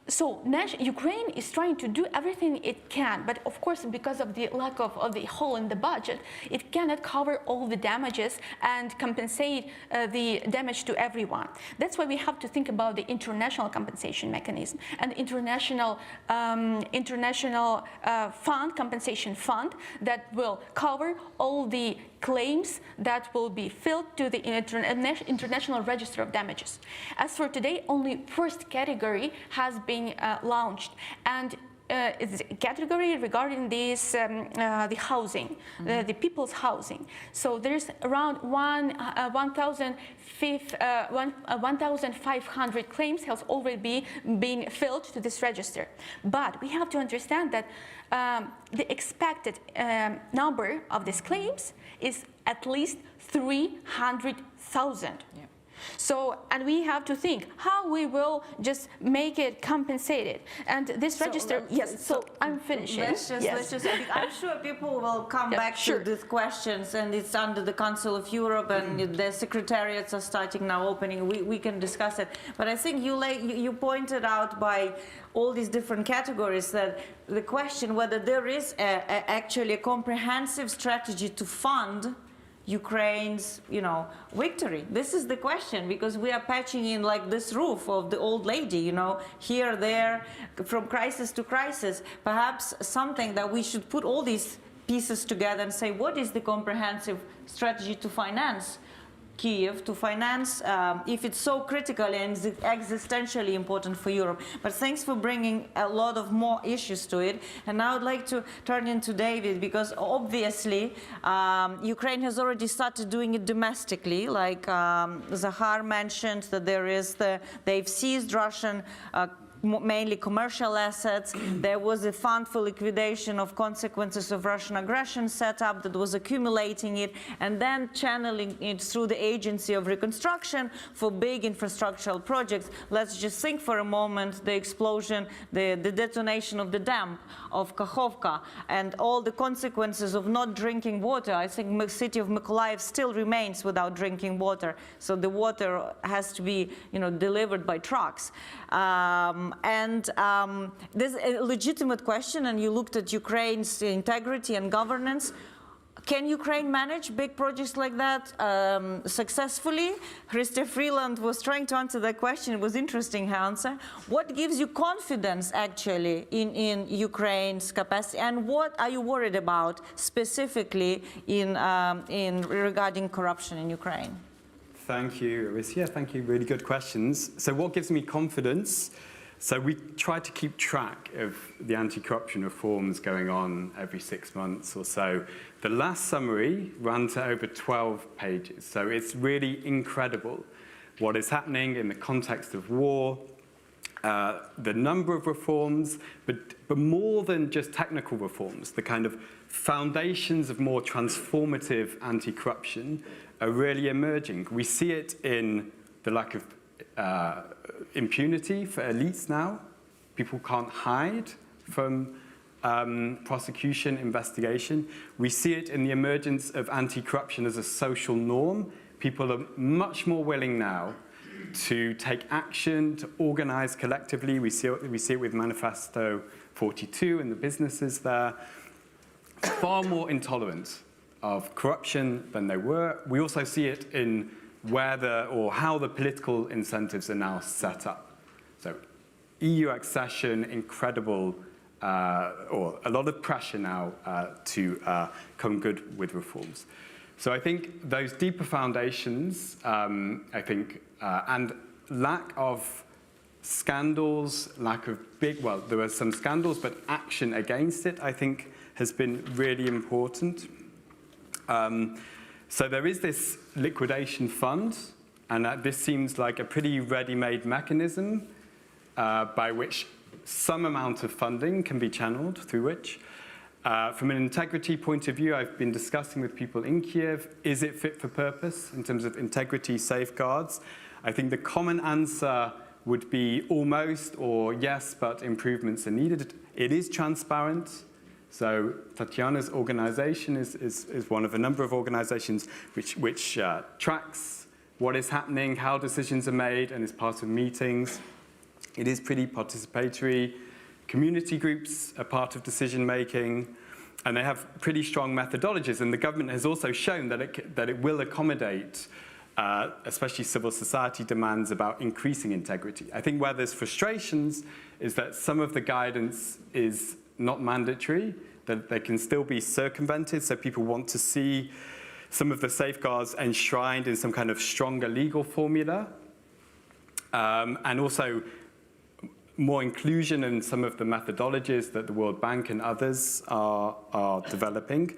So Ukraine is trying to do everything it can, but of course, because of the lack of the hole in the budget, it cannot cover all the damages and compensate the damage to everyone. That's why we have to think about the international compensation mechanism and international compensation fund that will cover all the claims that will be filled to the International Register of Damages. As for today, only first category has been launched, and it's a category regarding this the housing, the people's housing. So there's around 1,500 claims has already been filled to this register. But we have to understand that the expected number of these claims is at least 300,000. Yeah. So, and we have to think how we will just make it compensated. And this register, so I'm finishing. Let's just, I'm sure people will come back to these questions, and it's under the Council of Europe, and the secretariats are starting now opening. We can discuss it. But I think you pointed out by all these different categories that the question whether there is actually a comprehensive strategy to fund Ukraine's, victory. This is the question, because we are patching in like this roof of the old lady, here, there, from crisis to crisis. Perhaps something that we should put all these pieces together and say, what is the comprehensive strategy to finance Kiev, to finance, if it's so critical and existentially important for Europe. But thanks for bringing a lot of more issues to it. And now I'd like to turn into David, because obviously Ukraine has already started doing it domestically. Like Zahar mentioned, that they've seized Russian mainly commercial assets. There was a fund for liquidation of consequences of Russian aggression set up that was accumulating it and then channeling it through the Agency of Reconstruction for big infrastructural projects. Let's just think for a moment the explosion, the detonation of the dam of Kakhovka and all the consequences of not drinking water. I think the city of Mykolaiv still remains without drinking water, so the water has to be delivered by trucks. There's a legitimate question, and you looked at Ukraine's integrity and governance. Can Ukraine manage big projects like that successfully? Christoph Freeland was trying to answer that question. It was interesting, her answer. What gives you confidence, actually, in Ukraine's capacity, and what are you worried about specifically in regarding corruption in Ukraine? Thank you, Arisya. Thank you. Really good questions. So what gives me confidence? So we try to keep track of the anti-corruption reforms going on every 6 months or so. The last summary ran to over 12 pages. So it's really incredible what is happening in the context of war, the number of reforms, but more than just technical reforms, the kind of foundations of more transformative anti-corruption are really emerging. We see it in the lack of impunity for elites now. People can't hide from prosecution, investigation. We see it in the emergence of anti-corruption as a social norm. People are much more willing now to take action, to organize collectively. We see it with Manifesto 42 and the businesses there. Far more intolerant of corruption than they were. We also see it in how the political incentives are now set up. So EU accession, incredible or a lot of pressure now to come good with reforms. So I think those deeper foundations, I think, and lack of scandals, lack of well, there were some scandals, but action against it, I think, has been really important. So there is this liquidation fund, and this seems like a pretty ready-made mechanism by which some amount of funding can be channeled through which. From an integrity point of view, I've been discussing with people in Kiev, is it fit for purpose in terms of integrity safeguards? I think the common answer would be almost or yes, but improvements are needed. It is transparent. So Tetiana's organization is one of a number of organizations which tracks what is happening, how decisions are made, and is part of meetings. It is pretty participatory. Community groups are part of decision making, and they have pretty strong methodologies. And the government has also shown that it will accommodate, especially civil society demands about increasing integrity. I think where there's frustrations is that some of the guidance is not mandatory, that they can still be circumvented. So people want to see some of the safeguards enshrined in some kind of stronger legal formula, and also more inclusion in some of the methodologies that the World Bank and others are developing.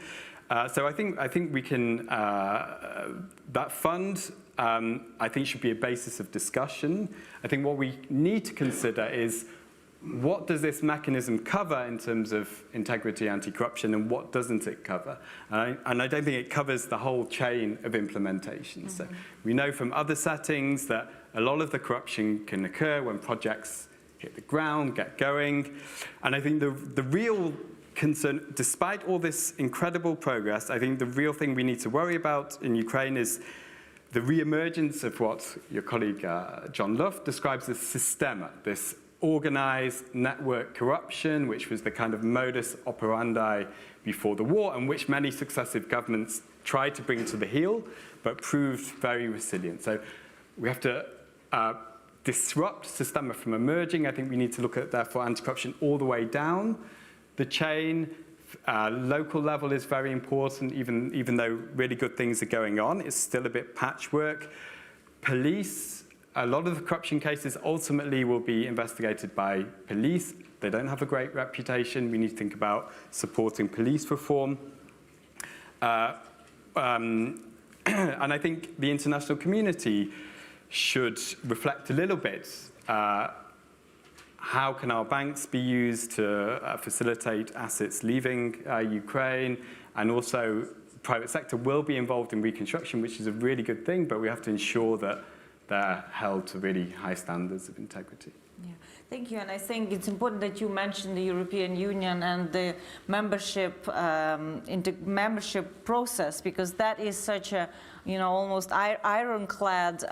So I think we can, that fund, I think should be a basis of discussion. I think what we need to consider is what does this mechanism cover in terms of integrity, anti-corruption, and what doesn't it cover? And I don't think it covers the whole chain of implementation. Mm-hmm. So we know from other settings that a lot of the corruption can occur when projects hit the ground, get going. And I think the real concern, despite all this incredible progress, I think the real thing we need to worry about in Ukraine is the re-emergence of what your colleague John Luft describes as systema, this organized network corruption, which was the kind of modus operandi before the war, and which many successive governments tried to bring to the heel, but proved very resilient. So we have to disrupt systema from emerging. I think we need to look at, therefore, anti-corruption all the way down the chain. Local level is very important, even though really good things are going on. It's still a bit patchwork. Police, a lot of the corruption cases ultimately will be investigated by police. They don't have a great reputation. We need to think about supporting police reform. And I think the international community should reflect a little bit. How can our banks be used to facilitate assets leaving Ukraine? And also, private sector will be involved in reconstruction, which is a really good thing, but we have to ensure that they're held to really high standards of integrity. Yeah. Thank you, and I think it's important that you mentioned the European Union and the membership membership process, because that is such a, almost ironclad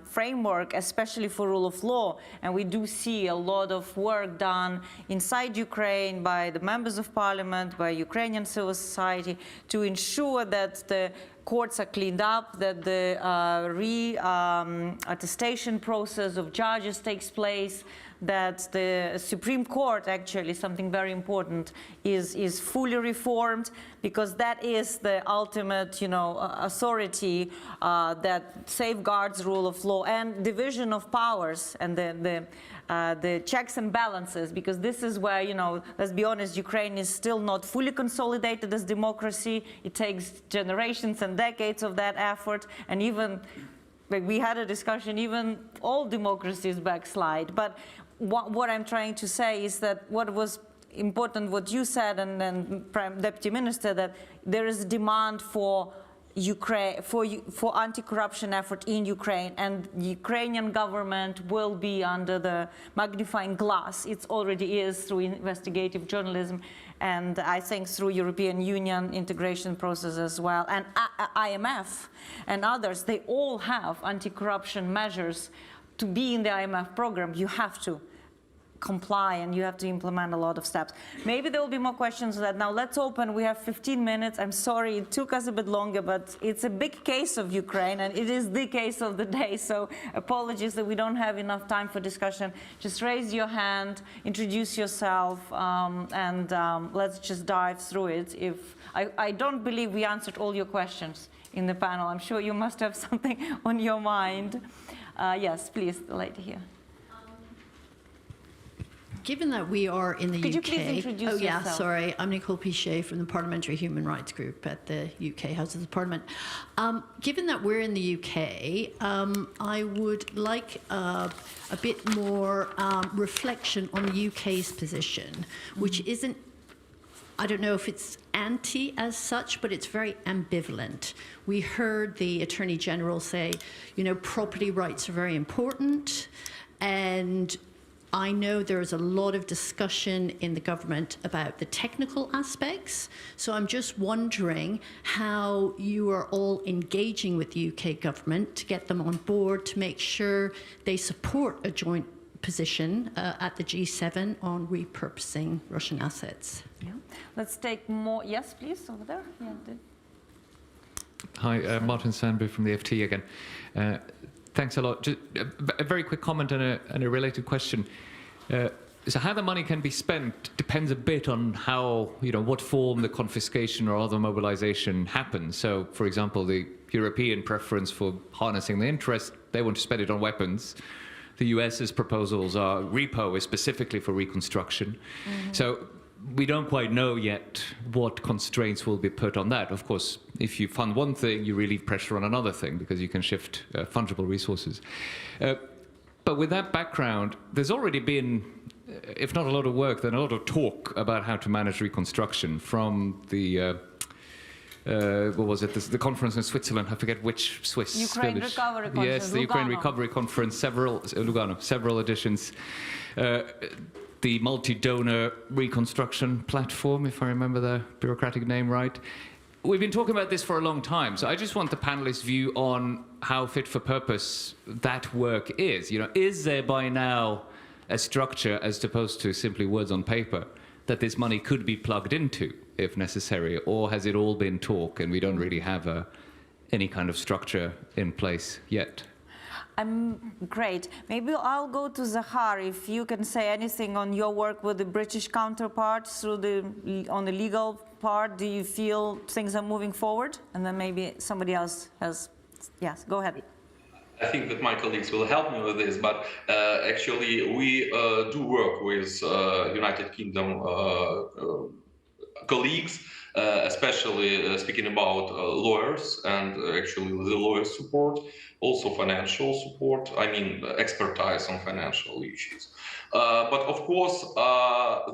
framework, especially for rule of law. And we do see a lot of work done inside Ukraine by the members of parliament, by Ukrainian civil society, to ensure that the courts are cleaned up, that the attestation process of judges takes place, that the Supreme Court, actually, something very important, is fully reformed, because that is the ultimate, authority that safeguards rule of law and division of powers and the checks and balances, because this is where, let's be honest, Ukraine is still not fully consolidated as democracy. It takes generations and decades of that effort, and even, like we had a discussion, even all democracies backslide. But what I'm trying to say is that what was important, what you said, and Prime Deputy Minister, that there is a demand for Ukraine, for anti-corruption effort in Ukraine, and the Ukrainian government will be under the magnifying glass. It already is through investigative journalism, and I think through European Union integration process as well, and IMF and others. They all have anti-corruption measures. To be in the IMF program, you have to comply and you have to implement a lot of steps. Maybe there will be more questions on that. Now let's open. We have 15 minutes. I'm sorry it took us a bit longer, but it's a big case of Ukraine and it is the case of the day. So apologies that we don't have enough time for discussion. Just raise your hand, introduce yourself, and let's just dive through it. I don't believe we answered all your questions in the panel. I'm sure you must have something on your mind. Yes, please, the lady here. Given that we are in the UK... Could you please introduce yourself? Sorry. I'm Nicole Pichet from the Parliamentary Human Rights Group at the UK House of the Parliament. Given that we're in the UK, I would like a bit more reflection on the UK's position, which isn't, I don't know if it's anti as such, but it's very ambivalent. We heard the Attorney General say, you know, property rights are very important, and I know there's a lot of discussion in the government about the technical aspects, so I'm just wondering how you are all engaging with the UK government to get them on board to make sure they support a joint position at the G7 on repurposing Russian assets. Yeah. Let's take more. Yes, please, over there. Yeah, Hi, Martin Sandbu from the FT again. Thanks a lot. Just a very quick comment and a related question. So how the money can be spent depends a bit on how, you know, what form the confiscation or other mobilization happens. So, for example, the European preference for harnessing the interest, they want to spend it on weapons. The US's proposals are repo is specifically for reconstruction. So we don't quite know yet what constraints will be put on that. Of course, if you fund one thing, you relieve pressure on another thing because you can shift fungible resources. But with that background, there's already been, if not a lot of work, then a lot of talk about how to manage reconstruction from the, what was it, the conference in Switzerland, I forget which Swiss Ukraine village. Recovery Conference. Yes, the Ukraine Recovery Conference, several editions. The multi-donor reconstruction platform, if I remember the bureaucratic name right. We've been talking about this for a long time, so I just want the panelists' view on how fit for purpose that work is. You know, is there by now a structure, as opposed to simply words on paper, that this money could be plugged into if necessary, or has it all been talk and we don't really have any kind of structure in place yet? Great. Maybe I'll go to Zahar if you can say anything on your work with the British counterparts on the legal part. Do you feel things are moving forward? And then maybe somebody else has. Yes, go ahead. I think that my colleagues will help me with this, but actually we do work with United Kingdom colleagues, especially speaking about lawyers and actually the lawyer support, also financial support, I mean expertise on financial issues. But of course,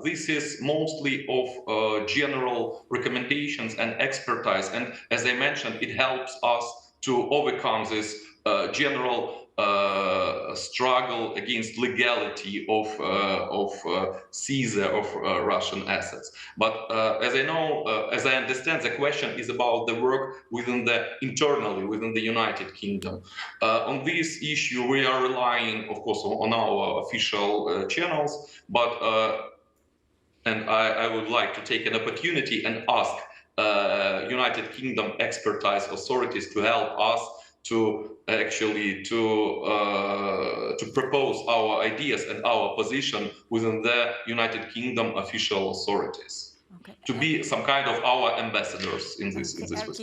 this is mostly of general recommendations and expertise. And as I mentioned, it helps us to overcome this general struggle against legality of seizure of Russian assets. But as I know, as I understand, the question is about the work internally within the United Kingdom. On this issue, we are relying, of course, on our official channels, but and I would like to take an opportunity and ask United Kingdom expertise authorities to help us to actually to propose our ideas and our position within the United Kingdom official authorities. Okay. To be some kind of our ambassadors in this respect.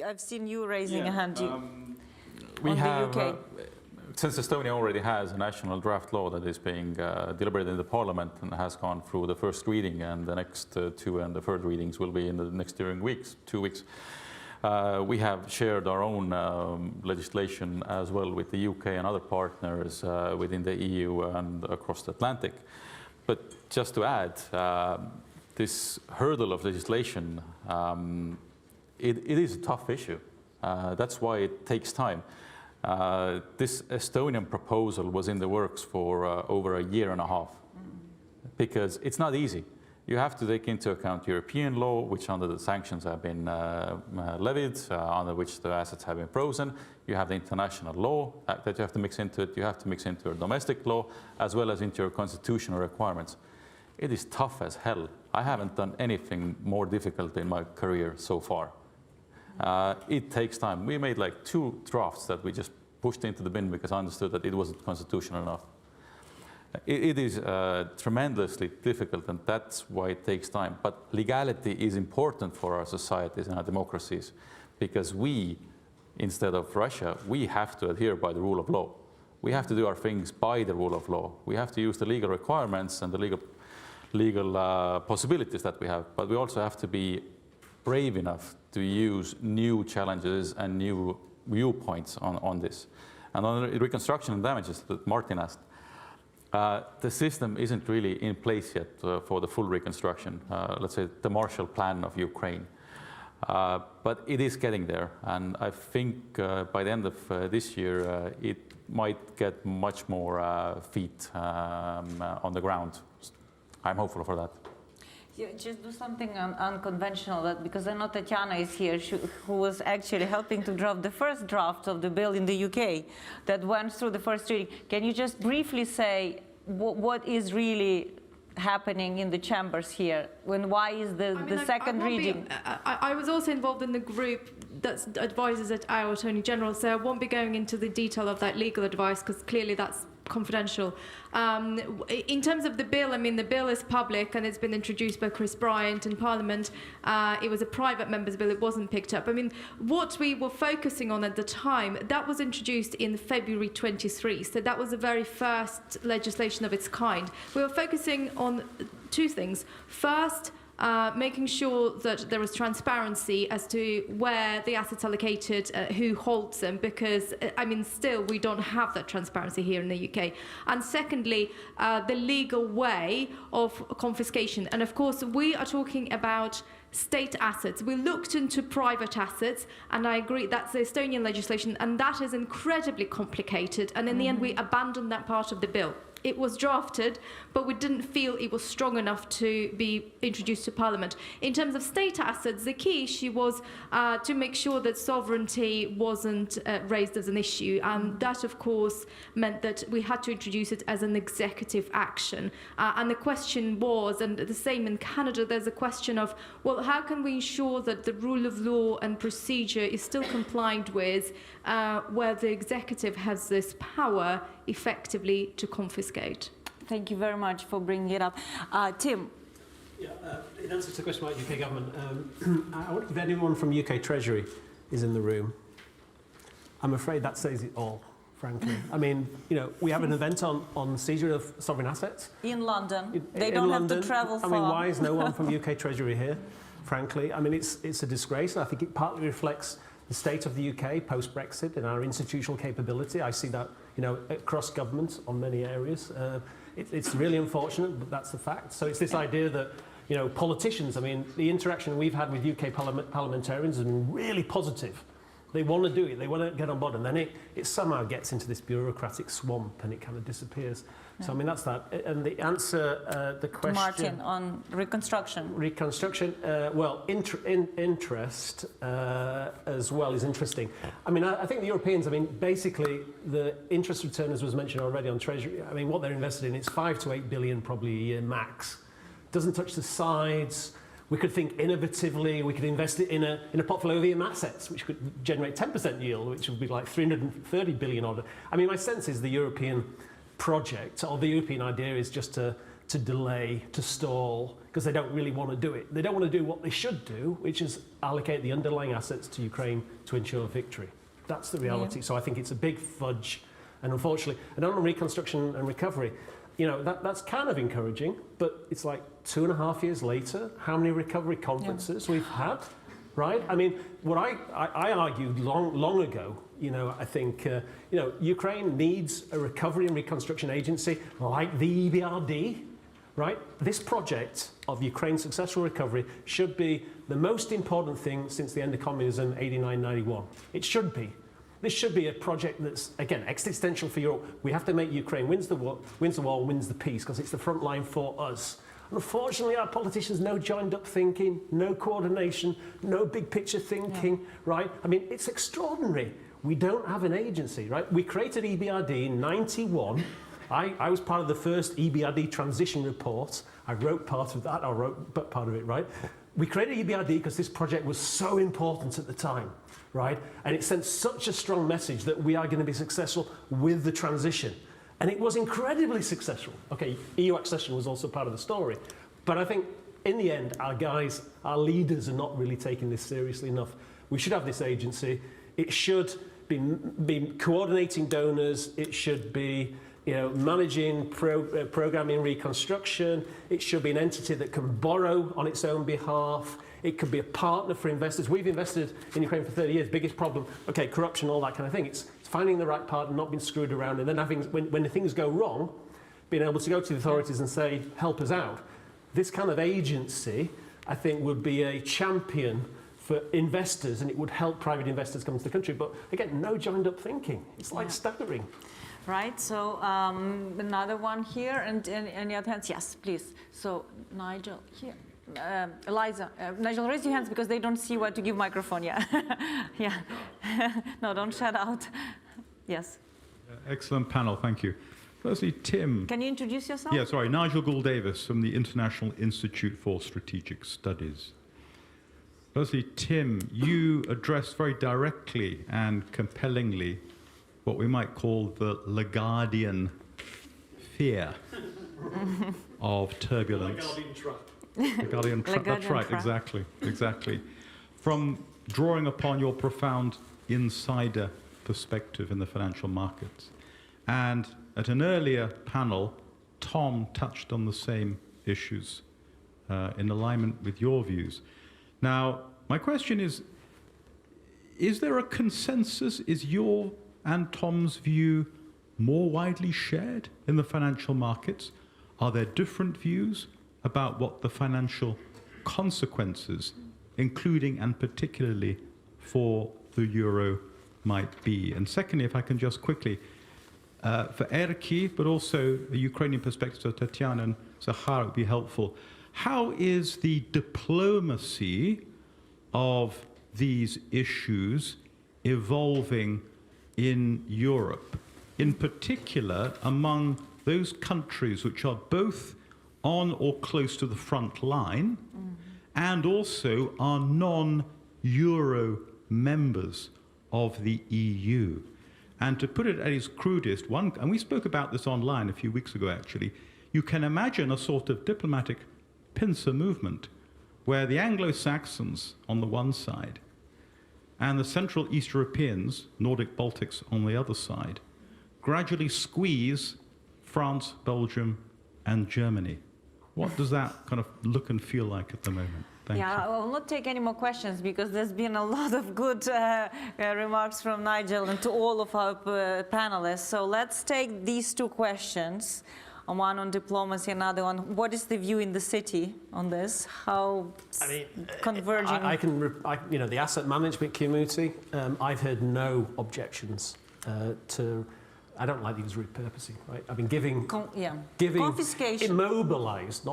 I've seen you raising a hand. We on have, the UK. Since Estonia already has a national draft law that is being deliberated in the parliament and has gone through the first reading, and the next two and the third readings will be in the next 2 weeks. We have shared our own legislation as well with the UK and other partners within the EU and across the Atlantic. But just to add, this hurdle of legislation, it is a tough issue. That's why it takes time. This Estonian proposal was in the works for over a year and a half, because it's not easy. You have to take into account European law, which under the sanctions have been levied, under which the assets have been frozen. You have the international law that you have to mix into it. You have to mix into your domestic law, as well as into your constitutional requirements. It is tough as hell. I haven't done anything more difficult in my career so far. It takes time. We made like 2 drafts that we just pushed into the bin because I understood that it wasn't constitutional enough. It is tremendously difficult, and that's why it takes time. But legality is important for our societies and our democracies, because we, instead of Russia, we have to adhere by the rule of law. We have to do our things by the rule of law. We have to use the legal requirements and the legal possibilities that we have, but we also have to be brave enough to use new challenges and new viewpoints on this. And on reconstruction and damages that Martin asked, the system isn't really in place yet for the full reconstruction, let's say the Marshall Plan of Ukraine. But it is getting there, and I think by the end of this year it might get much more feet on the ground. I'm hopeful for that. Yeah, just do something unconventional, because I know Tetiana is here, who was actually helping to draft the first draft of the bill in the UK that went through the first reading. Can you just briefly say what is really happening in the chambers here? Why is the second reading? I was also involved in the group that advises at our Attorney General, so I won't be going into the detail of that legal advice because clearly that's confidential. In terms of the bill, the bill is public and it's been introduced by Chris Bryant in Parliament. It was a private member's bill, it wasn't picked up. What we were focusing on at the time, that was introduced in February 23, so that was the very first legislation of its kind. We were focusing on 2 things. First, making sure that there is transparency as to where the assets are located, who holds them, because still we don't have that transparency here in the UK. And secondly, the legal way of confiscation. And of course, we are talking about state assets. We looked into private assets, and I agree that's the Estonian legislation, and that is incredibly complicated. And in the end, we abandoned that part of the bill. It was drafted, but we didn't feel it was strong enough to be introduced to Parliament. In terms of state assets, the key issue was to make sure that sovereignty wasn't raised as an issue, and that, of course, meant that we had to introduce it as an executive action. And the question was, and the same in Canada, there's a question of, well, how can we ensure that the rule of law and procedure is still complied with, where the executive has this power effectively to confiscate. Thank you very much for bringing it up. Tim. Yeah, in answer to the question about UK government, I wonder if anyone from UK Treasury is in the room. I'm afraid that says it all, frankly. We have an event on seizure of sovereign assets. In London. They don't have to travel far. Why is no one from UK Treasury here, frankly? It's a disgrace. I think it partly reflects the state of the UK post-Brexit and our institutional capability. I see that, across government on many areas. It's really unfortunate, but that's the fact. So it's this idea that, politicians, the interaction we've had with UK parliamentarians has been really positive. They want to do it, they want to get on board, and then it somehow gets into this bureaucratic swamp and it kind of disappears. Yeah. So that's that. And the answer, the question... Martin, on reconstruction. Reconstruction, interest as well is interesting. I think the Europeans, basically the interest return, as was mentioned already on Treasury, what they're invested in, it's 5 to 8 billion probably a year max. Doesn't touch the sides. We could think innovatively, we could invest it in a portfolio of EM assets, which could generate 10% yield, which would be like 330 billion order. My sense is the European project, or the European idea, is just to delay, to stall, because they don't really want to do it. They don't want to do what they should do, which is allocate the underlying assets to Ukraine to ensure victory. That's the reality. Yeah. So I think it's a big fudge, and unfortunately, and on reconstruction and recovery, that's kind of encouraging, but it's like 2.5 years later, how many recovery conferences we've had, right? What I argued long ago, I think, Ukraine needs a recovery and reconstruction agency like the EBRD, right? This project of Ukraine's successful recovery should be the most important thing since the end of communism, 89-91. It should be. This should be a project that's, again, existential for Europe. We have to make Ukraine wins the war, wins the peace, because it's the front line for us. Unfortunately, our politicians, no joined-up thinking, no coordination, no big-picture thinking, right? I mean, it's extraordinary. We don't have an agency, right? We created EBRD in '91. I was part of the first EBRD transition report. I wrote part of that, I wrote part of it, right? We created EBRD because this project was so important at the time, right? And it sent such a strong message that we are going to be successful with the transition. And it was incredibly successful. Okay, EU accession was also part of the story. But I think in the end, our guys, our leaders are not really taking this seriously enough. We should have this agency. It should be coordinating donors. It should be managing programming reconstruction. It should be an entity that can borrow on its own behalf. It could be a partner for investors. We've invested in Ukraine for 30 years. Biggest problem, okay, corruption, all that kind of thing. It's finding the right partner, not being screwed around, and then having, when the things go wrong, being able to go to the authorities and say, help us out. This kind of agency, I think, would be a champion for investors, and it would help private investors come to the country. But again, no joined-up thinking. It's like staggering. Right, so another one here, and any other hands? Yes, please. So Nigel here. Eliza, Nigel, raise your hands because they don't see what to give microphone. Yeah, yeah. No, don't shout out. Yes. Excellent panel, thank you. Firstly, Tim. Can you introduce yourself? Yeah, sorry, Nigel Gould-Davis from the International Institute for Strategic Studies. Firstly, Tim, you addressed very directly and compellingly what we might call the Lagardian fear of turbulence. Lagardian trap. That's right, exactly. From drawing upon your profound insider perspective in the financial markets. And at an earlier panel, Tom touched on the same issues in alignment with your views. Now, my question is there a consensus? Is your and Tom's view more widely shared in the financial markets? Are there different views about what the financial consequences, including and particularly for the euro, might be? And secondly, if I can just quickly, for Erki, but also a Ukrainian perspective, so Tetiana and Zahar, it would be helpful. How is the diplomacy of these issues evolving in Europe, in particular among those countries which are both on or close to the front line and also are non-Euro members of the EU? And to put it at its crudest, and we spoke about this online a few weeks ago actually, you can imagine a sort of diplomatic pincer movement where the Anglo-Saxons on the one side and the Central East Europeans, Nordic Baltics on the other side, gradually squeeze France, Belgium, and Germany. What does that kind of look and feel like at the moment? Thank you. I will not take any more questions because there's been a lot of good remarks from Nigel and to all of our panelists. So let's take these two questions. One on diplomacy, another on what is the view in the city on this? How converging? The asset management community, I've heard no objections to. I don't like to use repurposing, right? I've been giving confiscation, immobilized,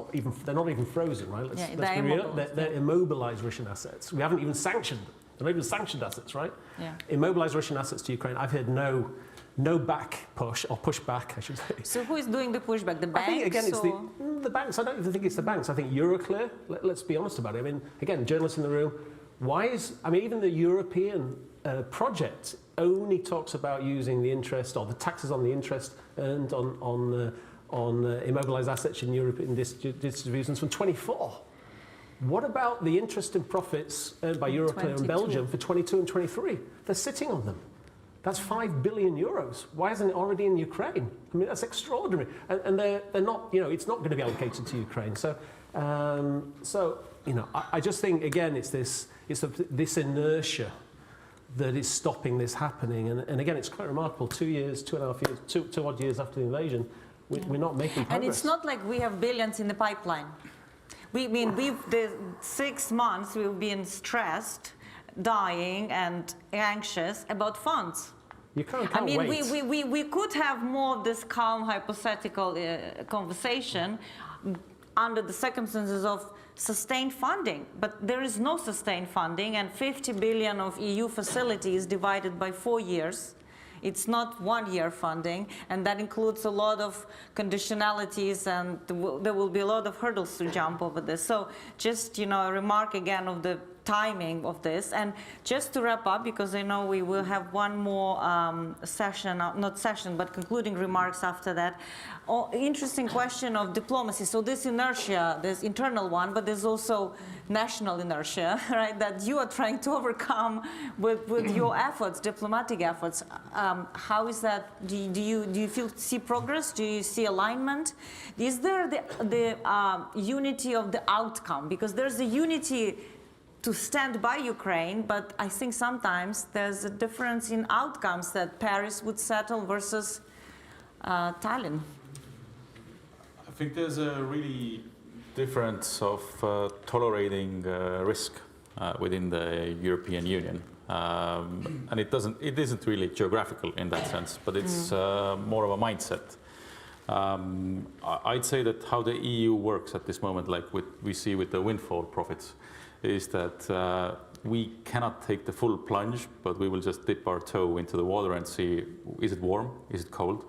they're not even frozen, right? Let's be real. They're immobilized Russian assets. We haven't even sanctioned them. They're not even sanctioned assets, right? Yeah. Immobilized Russian assets to Ukraine. I've heard no back push, or push back, I should say. So who is doing the pushback? The banks? I think, again, it's the banks. I don't even think it's the banks. I think Euroclear, let's be honest about it. I mean, again, journalists in the room, even the European project only talks about using the interest, or the taxes on the interest earned on immobilized assets in European distributions from 24. What about the interest and profits earned by Euroclear and Belgium for 22 and 23? They're sitting on them. That's 5 billion euros. Why isn't it already in Ukraine? I mean, that's extraordinary. And they're not, it's not going to be allocated to Ukraine. So, I just think, again, it's this inertia that is stopping this happening. And again, it's quite remarkable. 2 years, 2.5 years, two odd years after the invasion, we're not making progress. And it's not like we have billions in the pipeline. The 6 months we've been stressed, dying and anxious about funds. You can't wait. We could have more of this calm hypothetical conversation under the circumstances of sustained funding, but there is no sustained funding, and 50 billion of EU facilities divided by 4 years. It's not 1 year funding, and that includes a lot of conditionalities, and there will be a lot of hurdles to jump over this. So just, a remark again of the timing of this. And just to wrap up, because I know we will have one more session, not session, but concluding remarks after that. Interesting question of diplomacy. So this inertia, there's internal one, but there's also national inertia, right, that you are trying to overcome with your efforts, diplomatic efforts. How is that? Do you see progress? Do you see alignment? Is there the unity of the outcome? Because there's a unity to stand by Ukraine, but I think sometimes there's a difference in outcomes that Paris would settle versus Tallinn. I think there's a really difference of tolerating risk within the European Union. And it isn't really geographical in that sense, but it's more of a mindset. I'd say that how the EU works at this moment, like we see with the windfall profits, is that we cannot take the full plunge, but we will just dip our toe into the water and see, is it warm, is it cold?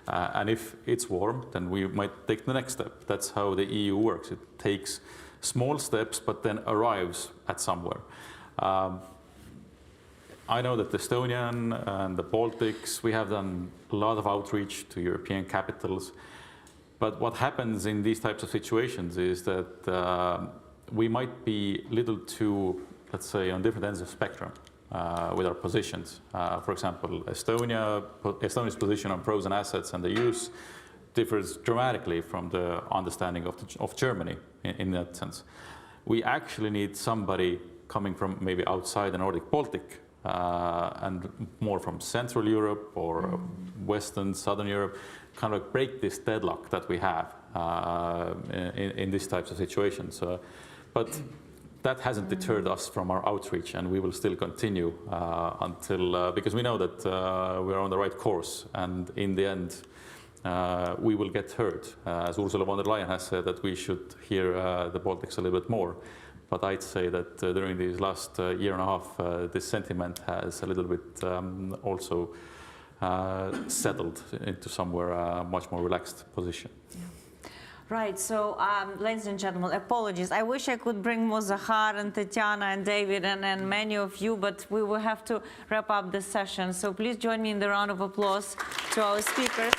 And if it's warm, then we might take the next step. That's how the EU works. It takes small steps, but then arrives at somewhere. I know that the Estonian and the Baltics, we have done a lot of outreach to European capitals. But what happens in these types of situations is that we might be a little too, let's say, on different ends of spectrum with our positions. For example, Estonia's position on pros and assets and the use differs dramatically from the understanding of Germany in that sense. We actually need somebody coming from maybe outside the Nordic Baltic and more from Central Europe or Western, Southern Europe, kind of break this deadlock that we have in these types of situations. But that hasn't deterred us from our outreach, and we will still continue until, because we know that we're on the right course, and in the end, we will get heard. As Ursula von der Leyen has said, that we should hear the Baltics a little bit more. But I'd say that during these last year and a half, this sentiment has a little bit also settled into somewhere much more relaxed position. Yeah. Right, so ladies and gentlemen, apologies. I wish I could bring more Zahar and Tetiana and David and many of you, but we will have to wrap up this session. So please join me in the round of applause to our speakers.